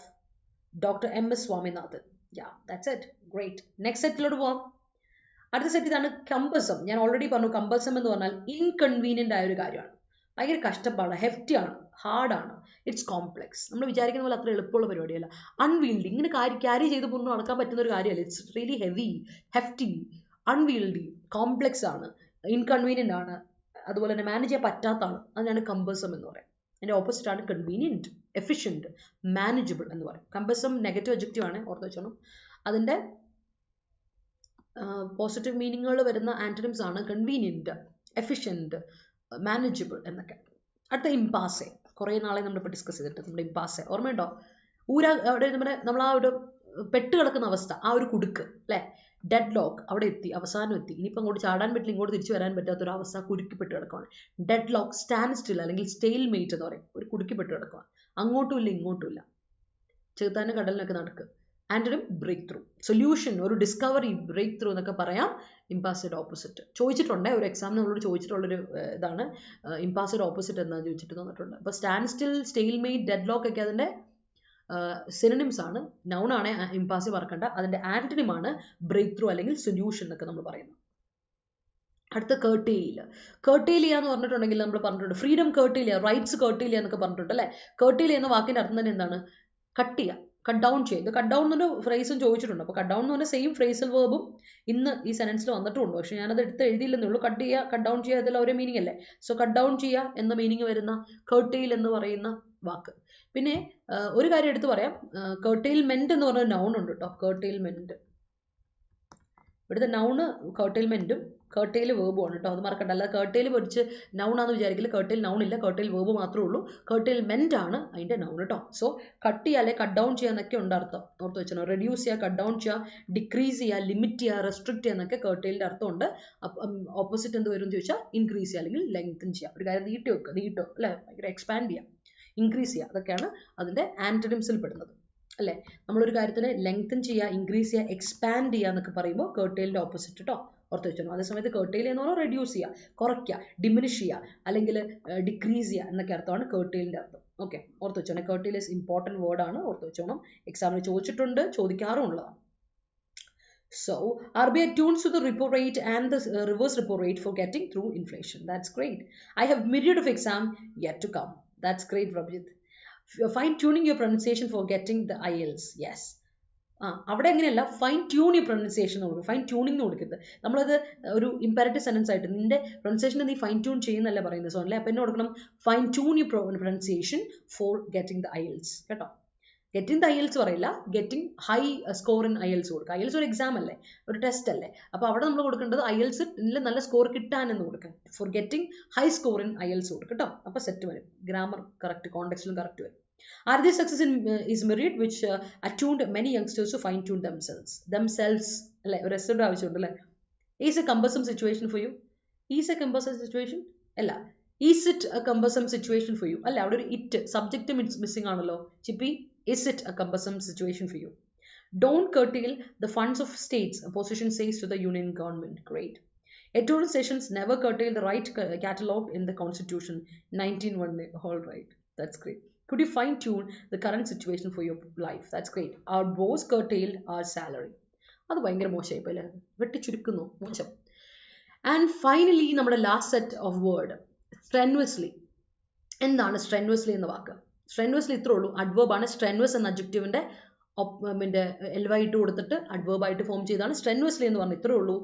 Dr. M.S. Swaminathan. Yeah, that's it. Great. Next set lodu povam. അടുത്ത set ഇതാണ് കമ്പൽസം. ഞാൻ already പറഞ്ഞു, കമ്പൽസം എന്ന് പറഞ്ഞാൽ inconvenient ആയ ഒരു കാര്യമാണ്, ഭയങ്കര കഷ്ടപ്പാടാണ്, ഹെഫ്റ്റിയാണ്, ഹാർഡാണ്, ഇറ്റ്സ് കോംപ്ലെക്സ്. നമ്മൾ വിചാരിക്കുന്ന പോലെ അത്ര എളുപ്പമുള്ള പരിപാടിയല്ല. അൺവീൽഡി, ഇങ്ങനെ ക്യാരി ചെയ്ത് കൊണ്ട് നടക്കാൻ പറ്റുന്ന ഒരു കാര്യമല്ല. It's really heavy, hefty, unwieldy, complex ആണ്, ഇൻകൺവീനിയൻ്റ് ആണ്, അതുപോലെ തന്നെ മാനേജ് ചെയ്യാൻ പറ്റാത്തതാണ്. അതിനാണ് കമ്പൽസം എന്ന് പറയുന്നത്. അതിൻ്റെ ഓപ്പോസിറ്റ് ആണ് കൺവീനിയൻറ്റ്, എഫിഷ്യൻറ്റ്, മാനേജബിൾ എന്ന് പറയും. കമ്പൽസം നെഗറ്റീവ് ഒബ്ജക്റ്റീവ് ആണ്, ഓർത്ത് വെച്ചോണം. അതിൻ്റെ പോസിറ്റീവ് മീനിങ്ങുകൾ വരുന്ന ആൻറ്റണിംസ് ആണ് കൺവീനിയൻറ്റ്, എഫിഷ്യൻറ്റ്, മാനേജബിൾ എന്നൊക്കെ. അടുത്ത ഇംപാസെ, കുറേ നാളെ നമ്മളിപ്പോൾ ഡിസ്കസ് ചെയ്തിട്ട് നമ്മുടെ ഇംപാസെ ഓർമ്മയുണ്ടോ? അവിടെ നമ്മൾ ആ ഒരു പെട്ട് കിടക്കുന്ന അവസ്ഥ, ആ ഒരു കുടുക്ക് അല്ലേ, ഡെഡ് ലോക്ക്, അവിടെ എത്തി, അവസാനം എത്തി, ഇനിയിപ്പോൾ അങ്ങോട്ട് ചാടാൻ പറ്റില്ല, ഇങ്ങോട്ട് തിരിച്ചു വരാൻ പറ്റാത്തൊരു അവസ്ഥ, കുടുക്കിപ്പെട്ട് കിടക്കുകയാണ്. ഡെഡ് ലോക്ക്, സ്റ്റാൻഡ് സ്റ്റിൽ അല്ലെങ്കിൽ സ്റ്റെയിൽ മേറ്റ് എന്ന് പറയും. ഒരു കുടുക്കിപ്പെട്ട് കിടക്കുകയാണ്, അങ്ങോട്ടും ഇല്ല ഇങ്ങോട്ടും ഇല്ല, ചെറുതാനും കടലിനൊക്കെ നടക്കുക. ആൻറ്റണിം ബ്രേക്ക് ത്രൂ, സൊല്യൂഷൻ, ഒരു ഡിസ്കവറി, ബ്രേക്ക് ത്രൂ എന്നൊക്കെ പറയാം. ഇംപാസയുടെ ഓപ്പോസിറ്റ് ചോദിച്ചിട്ടുണ്ട്, ഒരു എക്സാമിന് നമ്മളോട് ചോദിച്ചിട്ടുള്ളൊരു ഇതാണ് ഇംപാസയുടെ ഓപ്പോസിറ്റ് എന്താണെന്ന് ചോദിച്ചിട്ട് തന്നിട്ടുണ്ട്. അപ്പോൾ stand still, stale made, dead lock ഒക്കെ അതിൻ്റെ സിനണിംസ് ആണ്. നൗൺ ആണ് ഇംപാസി മറക്കണ്ട. അതിൻ്റെ ആൻറ്റണിം ആണ് ബ്രേക്ക് ത്രൂ അല്ലെങ്കിൽ സൊല്യൂഷൻ എന്നൊക്കെ നമ്മൾ പറയുന്നത്. അടുത്ത കേർട്ടെയിൽ. കേർട്ടെയിൽ ചെയ്യുക എന്ന് പറഞ്ഞിട്ടുണ്ടെങ്കിൽ നമ്മൾ പറഞ്ഞിട്ടുണ്ട് ഫ്രീഡം കേർട്ടെയിൽ ചെയ്യുക, റൈറ്റ്സ് കേർട്ടെയിൽ ചെയ്യുക എന്നൊക്കെ പറഞ്ഞിട്ടുണ്ട് അല്ലേ. കേർട്ടെയിൽ ചെയ്യുന്ന വാക്കിൻ്റെ അർത്ഥം തന്നെ എന്താണ്? കട്ട് ചെയ്യുക, കട്ട് ഡൗൺ ചെയ്യുക. കട്ട് ഡൗൺ എന്നൊരു ഫ്രേസും ചോദിച്ചിട്ടുണ്ട്. അപ്പോൾ കട്ട് ഡൗൺ എന്ന് പറഞ്ഞാൽ സെയിം ഫ്രേസൽ വേർബും ഇന്ന് ഈ സെനൻസിൽ വന്നിട്ടുണ്ട്, പക്ഷേ ഞാനത് എടുത്ത് എഴുതിയില്ലെന്നേ ഉള്ളൂ. കട്ട് ചെയ്യുക, കട്ട് ഡൗൺ ചെയ്യുക, ഇതെല്ലാം ഒരേ മീനിങ് അല്ലേ. സോ കട്ട് ഡൗൺ ചെയ്യുക എന്ന മീനിങ് വരുന്ന കേർട്ടെയിൽ എന്ന് പറയുന്ന വാക്ക്. പിന്നെ ഒരു കാര്യം എടുത്ത് പറയാം, കേർട്ടെയിൽമെൻറ്റ് എന്ന് പറഞ്ഞ നൗൺ ഉണ്ട് കേട്ടോ. കേർട്ടെയിൽമെൻറ്റ്, ഇവിടുത്തെ നൗണ് കേർട്ടെയിൽമെൻറ്റും കേർട്ടെയിൽ വേർബുമാണ് കേട്ടോ, അത് മറക്കണ്ട. അല്ല കേർട്ടെയിൽ പഠിച്ച് നൗണാന്ന് വിചാരിക്കില്ല, കേർട്ടെയിൽ നൗൺ ഇല്ല, കേർട്ടെയിൽ വേർബ് മാത്രമേ ഉള്ളൂ. കേർട്ടെയിൽമെൻറ്റ് ആണ് അതിൻ്റെ നൗൺ കേട്ടോ. സോ കട്ട് ചെയ്യുക അല്ലെങ്കിൽ കട്ട് ഡൗൺ ചെയ്യുക എന്നൊക്കെ ഉണ്ട് അർത്ഥം, ഓർത്ത് വെച്ചോ. റെഡ്യൂസ് ചെയ്യുക, കട്ട് ഡൗൺ ചെയ്യുക, ഡിക്രീസ് ചെയ്യുക, ലിമിറ്റ് ചെയ്യുക, റെസ്ട്രിക്റ്റ് ചെയ്യുക എന്നൊക്കെ കേർട്ടെയിലിൻ്റെ അർത്ഥമുണ്ട്. ഓപ്പോസിറ്റ് എന്ത് വരും എന്ന് ചോദിച്ചാൽ ഇൻക്രീസ് ചെയ്യുക അല്ലെങ്കിൽ ലെങ്തൻ ചെയ്യുക. ഒരു കാര്യം നീട്ടി വെക്കുക, നീട്ടോ അല്ലേ, ഭയങ്കര എക്സ്പാൻഡ് ചെയ്യുക, ഇൻക്രീസ് ചെയ്യുക, അതൊക്കെയാണ് അതിൻ്റെ ആൻറ്റണിംസിൽ പെടുന്നത് അല്ലേ. നമ്മളൊരു കാര്യത്തിന് ലെങ്തൻ ചെയ്യുക, ഇൻക്രീസ് ചെയ്യുക, എക്സ്പാൻഡ് ചെയ്യുക എന്നൊക്കെ പറയുമ്പോൾ കേർട്ടെയിലിൻ്റെ ഓപ്പോസിറ്റ് കേട്ടോ, ഓർത്ത് വെച്ചോ. അതേസമയത്ത് കേർട്ടെയിൽ എന്ന് പറഞ്ഞാൽ റെഡ്യൂസ് ചെയ്യുക, കുറയ്ക്കുക, ഡിമിനിഷ് ചെയ്യുക അല്ലെങ്കിൽ ഡിക്രീസ് ചെയ്യുക എന്നൊക്കെ അർത്ഥമാണ് കേർട്ടെയിലിൻ്റെ അർത്ഥം. ഓക്കെ, ഓർത്ത് വെച്ചോണം. കേർട്ടെയിൽ ഇസ് ഇമ്പോർട്ടൻറ്റ് വേർഡാണ്, ഓർത്ത് വെച്ചോണം. എക്സാമിന് ചോദിച്ചിട്ടുണ്ട്, ചോദിക്കാറും ഉള്ളതാണ്. So, RBI tunes to the repo rate and the reverse repo rate for getting through inflation. That's great. I have myriad of exam yet to come. That's great, Prabhjit. Fine tuning your pronunciation for getting the IELTS. Yes. അവിടെ അങ്ങനെയല്ല, fine tune ഈ pronunciation കൊടുക്കും, fine tuning കൊടുക്കരുത്. നമ്മളത് ഒരു imperative sentence ആയിട്ട് നിന്റെ pronunciation നീ ഫൈൻ ട്യൂൺ ചെയ്യുന്നല്ല പറയുന്നത് സോ അല്ലേ, അപ്പം എന്നെ കൊടുക്കണം fine tune you pronunciation for getting the IELTS കേട്ടോ. ഗെറ്റിംഗ് ദ IELTS പറയില്ല, getting high score in IELTS കൊടുക്കുക. IELTS ഒരു എക്സാം അല്ലേ, ഒരു ടെസ്റ്റ് അല്ലേ, അപ്പോൾ അവിടെ നമ്മൾ കൊടുക്കേണ്ടത് IELTS നല്ല സ്കോർ കിട്ടാനെന്ന് കൊടുക്കുക. For getting high score in IELTS കൊടുക്കുക കേട്ടോ. അപ്പോൾ സെറ്റ് വരും, ഗ്രാമർ കറക്റ്റ്, കോണ്ടെക്സ്റ്റിലും കറക്റ്റ് വരും. Are this success is merit which attuned many youngsters to fine tune themselves അല്ലേ, ഒരു എസ്സോടെ ആവശ്യമുണ്ട് അല്ലേ. Is a cumbersome situation for you, is a cumbersome situation അല്ല, is it a cumbersome situation for you അല്ല, അവിടെ ഒരു ഇറ്റ് സബ്ജക്റ്റ് മിസ്സിംഗ് ആണല്ലോ ചിപ്പി. Is it a cumbersome situation for you? Don't curtail the funds of states, opposition says to the union government. Great. Editorial sessions never curtail the right catalogued in the constitution 1918. All right, that's great. Could you fine tune the current situation for your life? That's great. Our boss curtailed our salary. അത് ഭയങ്കര മോശമായിപ്പോൾ അല്ലേ, വെട്ടിച്ചുരുക്കുന്നു, മോശം. And finally നമ്മുടെ last set of word, സ്ട്രെനുവസ്ലി. എന്താണ് സ്ട്രെനുവസ്ലി എന്ന വാക്ക്? സ്ട്രെനുവസ്ലി ഇത്രേ ഉള്ളൂ, adverb ആണ്. സ്ട്രെനുവസ് എന്ന അഡ്ജക്റ്റീവിൻ്റെ LY ഇട്ട് കൊടുത്തിട്ട് അഡ്വേർബ് ആയിട്ട് ഫോം ചെയ്താണ് സ്ട്രെനുവസ്ലി എന്ന് പറഞ്ഞാൽ. ഇത്രേ ഉള്ളൂ,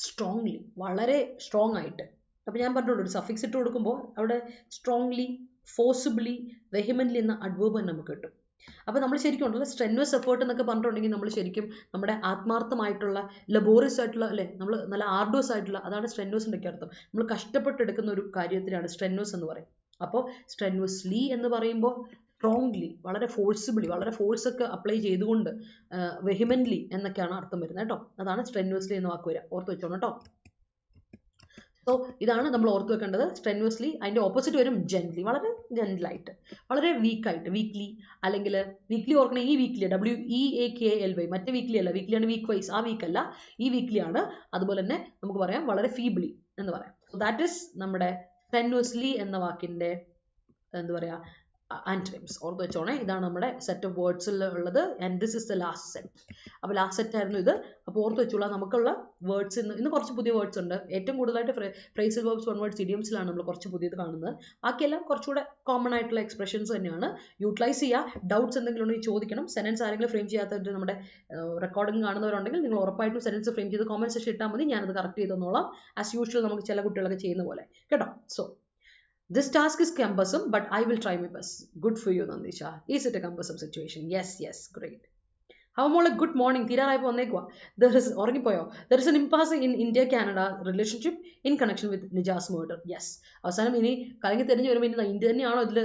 സ്ട്രോങ്ലി, വളരെ സ്ട്രോങ് ആയിട്ട്. അപ്പോൾ ഞാൻ പറഞ്ഞിട്ടുള്ളൂ ഒരു സഫിക്സ് ഇട്ട് കൊടുക്കുമ്പോൾ അവിടെ സ്ട്രോങ്ലി, ഫോഴ്സിബിളി, വെഹിമെൻ്റ്ലി എന്ന അഡ്വേർബ് തന്നെ നമുക്ക് കിട്ടും. അപ്പോൾ നമ്മൾ ശരിക്കും ഉണ്ടല്ലോ സ്ട്രെനുവസ് എഫേർട്ട് എന്നൊക്കെ പറഞ്ഞിട്ടുണ്ടെങ്കിൽ നമ്മൾ ശരിക്കും നമ്മുടെ ആത്മാർത്ഥമായിട്ടുള്ള, ലബോറിയസ് ആയിട്ടുള്ള അല്ലേ, നമ്മൾ നല്ല ആർഡോസ് ആയിട്ടുള്ള, അതാണ് സ്ട്രെനുവസിൻ്റെ ഒക്കെ അർത്ഥം. നമ്മൾ കഷ്ടപ്പെട്ടെടുക്കുന്ന ഒരു കാര്യത്തിനാണ് സ്ട്രെനുവസ് എന്ന് പറയും. അപ്പോൾ സ്ട്രെനുവസ്ലി എന്ന് പറയുമ്പോൾ സ്ട്രോങ്ലി, വളരെ ഫോഴ്സിബിളി, വളരെ ഫോഴ്സൊക്കെ അപ്ലൈ ചെയ്തുകൊണ്ട്, വെഹിമെൻ്റ്ലി എന്നൊക്കെയാണ് അർത്ഥം വരുന്നത് കേട്ടോ. അതാണ് സ്ട്രെനുവസ്ലി എന്ന വാക്ക് വരിക, ഓർത്ത് വെച്ചോണം കേട്ടോ. സോ ഇതാണ് നമ്മൾ ഓർത്ത് വെക്കേണ്ടത്, സ്ട്രെനുവസ്ലി. അതിൻ്റെ ഓപ്പോസിറ്റ് വരും ജെന്റ്ലി, വളരെ ജെന്റിലായിട്ട്, വളരെ വീക്കായിട്ട്, വീക്ക്ലി. അല്ലെങ്കിൽ വീക്ക്ലി ഓർക്കണേ, ഈ വീക്ക്ലി WEAKLY, മറ്റേ വീക്ക്ലി അല്ല, വീക്ക്ലിയാണ് വീക്ക് വൈസ്, ആ വീക്കല്ല, ഈ വീക്ക്ലിയാണ്. അതുപോലെ തന്നെ നമുക്ക് പറയാം വളരെ ഫീബിളി എന്ന് പറയാം. സോ ദാറ്റ് ഈസ് നമ്മുടെ സ്ട്രെനുവസ്ലി എന്ന വാക്കിൻ്റെ എന്താ പറയുക ആൻറ്റണിംസ്. ഓർത്ത് വെച്ചോണേ, ഇതാണ് നമ്മുടെ സെറ്റ് ഓഫ് വേർഡ്സിൽ ഉള്ളത്. And this is the last set. അപ്പോൾ ലാസ്റ്റ് സെറ്റ് ആയിരുന്നു ഇത്. അപ്പോൾ ഓർത്ത് വെച്ചോളാം, നമുക്കുള്ള വേർഡ്സ് ഇന്ന് കുറച്ച് പുതിയ വേർഡ്സ് ഉണ്ട്. ഏറ്റവും കൂടുതലായിട്ട് ഫ്രേസൽ വേർബ്സ്, വൺ വേർഡ്സ്, ഇഡിയംസിലാണ് നമ്മൾ കുറച്ച് പുതിയത് കാണുന്നത്. ബാക്കിയെല്ലാം കുറച്ചുകൂടെ കോമൺ ആയിട്ടുള്ള എക്സ്പ്രഷൻസ് തന്നെയാണ്. യൂട്ടിലൈസ് ചെയ്യുക. ഡൗട്ട്സ് എന്തെങ്കിലും ഉണ്ടെങ്കിൽ ചോദിക്കണം. സെൻറ്റൻസ് ആരെങ്കിലും ഫ്രെയിം ചെയ്യാത്തവർ നമ്മുടെ റെക്കോർഡിംഗ് കാണുന്നവരുണ്ടെങ്കിൽ നിങ്ങൾ ഉറപ്പായിട്ടും സെൻറ്റൻസ് ഫ്രെയിം ചെയ്ത് കോമന്റ് സെക്ഷൻ ഇട്ടാൽ മതി, ഞാനത് കറക്റ്റ് ചെയ്തെന്നോളാം. ആസ് യൂഷ്വൽ നമുക്ക് ചില കുട്ടികളൊക്കെ ചെയ്യുന്ന പോലെ കേട്ടോ. So this task is cumbersome, but I will try my best. Good for you, Nandisha. Is it a cumbersome situation? Yes, great. How more like good morning? There is there is an impasse in India-Canada relationship in connection with Nija's murder. Yes. അവസാനം ഇനി കലങ്ങി തെരിഞ്ഞു വരുമ്പോൾ ഇനി India തന്നെയാണോ ഇതിൽ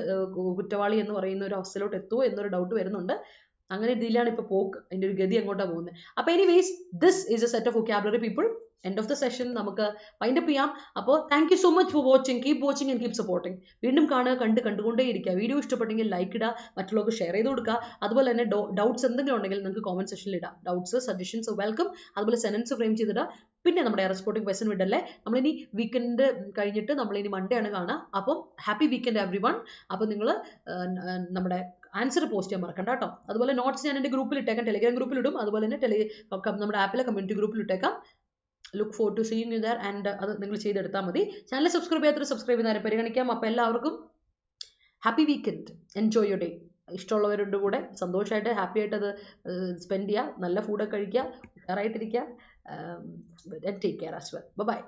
കുറ്റവാളി എന്ന് പറയുന്ന ഒരു അവസ്ഥയിലോട്ട് എത്തുമോ എന്നൊരു ഡൗട്ട് വരുന്നുണ്ട്. അങ്ങനെ ഇതിലാണ് ഇപ്പോൾ പോക്ക്, അതിൻ്റെ ഒരു ഗതി എങ്ങോട്ടാണ് പോകുന്നത്. അപ്പോൾ anyways this is A set of vocabulary people. End of the session നമുക്ക് വൈൻഡ് അപ്പ് ചെയ്യാം. അപ്പോൾ thank you so much for watching. Keep watching and keep supporting. വീണ്ടും കാണുക, കണ്ടുകൊണ്ടേ ഇരിക്കുക. വീഡിയോ ഇഷ്ടപ്പെട്ടെങ്കിൽ ലൈക്ക് ഇടുക, മറ്റുള്ളവർക്ക് ഷെയർ ചെയ്ത് കൊടുക്കുക. അതുപോലെ തന്നെ ഡൗട്ട്സ് എന്തെങ്കിലും ഉണ്ടെങ്കിൽ നിങ്ങൾക്ക് കോമന്റ് സെക്ഷനിൽ ഇടാം. Doubts, suggestions welcome. അതുപോലെ സെൻറ്റൻസ് ഫ്രെയിം ചെയ്തിടുക. പിന്നെ നമ്മുടെ റെസ്പോണ്ടിങ് ക്വസ്റ്റൻ വിടല്ലേ. നമ്മളിനി വീക്കെൻഡ് കഴിഞ്ഞിട്ട് നമ്മളിനി മൺഡേ ആണ് കാണുക. അപ്പം ഹാപ്പി വീക്കെൻഡ് എവ്രി വൺ. അപ്പോൾ നിങ്ങൾ നമ്മുടെ ആൻസർ പോസ്റ്റ് ചെയ്യാൻ മറക്കണ്ട കേട്ടോ. അതുപോലെ നോട്ട്സ് ഞാൻ എൻ്റെ ഗ്രൂപ്പിൽ ഇട്ടേക്കാം, ടെലിഗ്രാം ഗ്രൂപ്പിൽ ഇടും. അതുപോലെ തന്നെ നമ്മുടെ ആപ്പിലെ കമ്മ്യൂണിറ്റി ഗ്രൂപ്പിൽ ഇട്ടേക്കാം. Look for to seeing you there. And അത് നിങ്ങൾ ചെയ്തെടുത്താൽ മതി. ചാനൽ സബ്സ്ക്രൈബ് ചെയ്യാത്ത സബ്സ്ക്രൈബ് ചെയ്യുന്നവരെ പരിഗണിക്കാം. അപ്പോൾ എല്ലാവർക്കും happy weekend. Enjoy your day. ഇഷ്ടമുള്ളവരുടെ കൂടെ സന്തോഷമായിട്ട് ഹാപ്പി ആയിട്ട് അത് സ്പെൻഡ് ചെയ്യുക. നല്ല ഫുഡൊക്കെ കഴിക്കുക, ഉഷാറായിട്ടിരിക്കുക. Take care as well. By.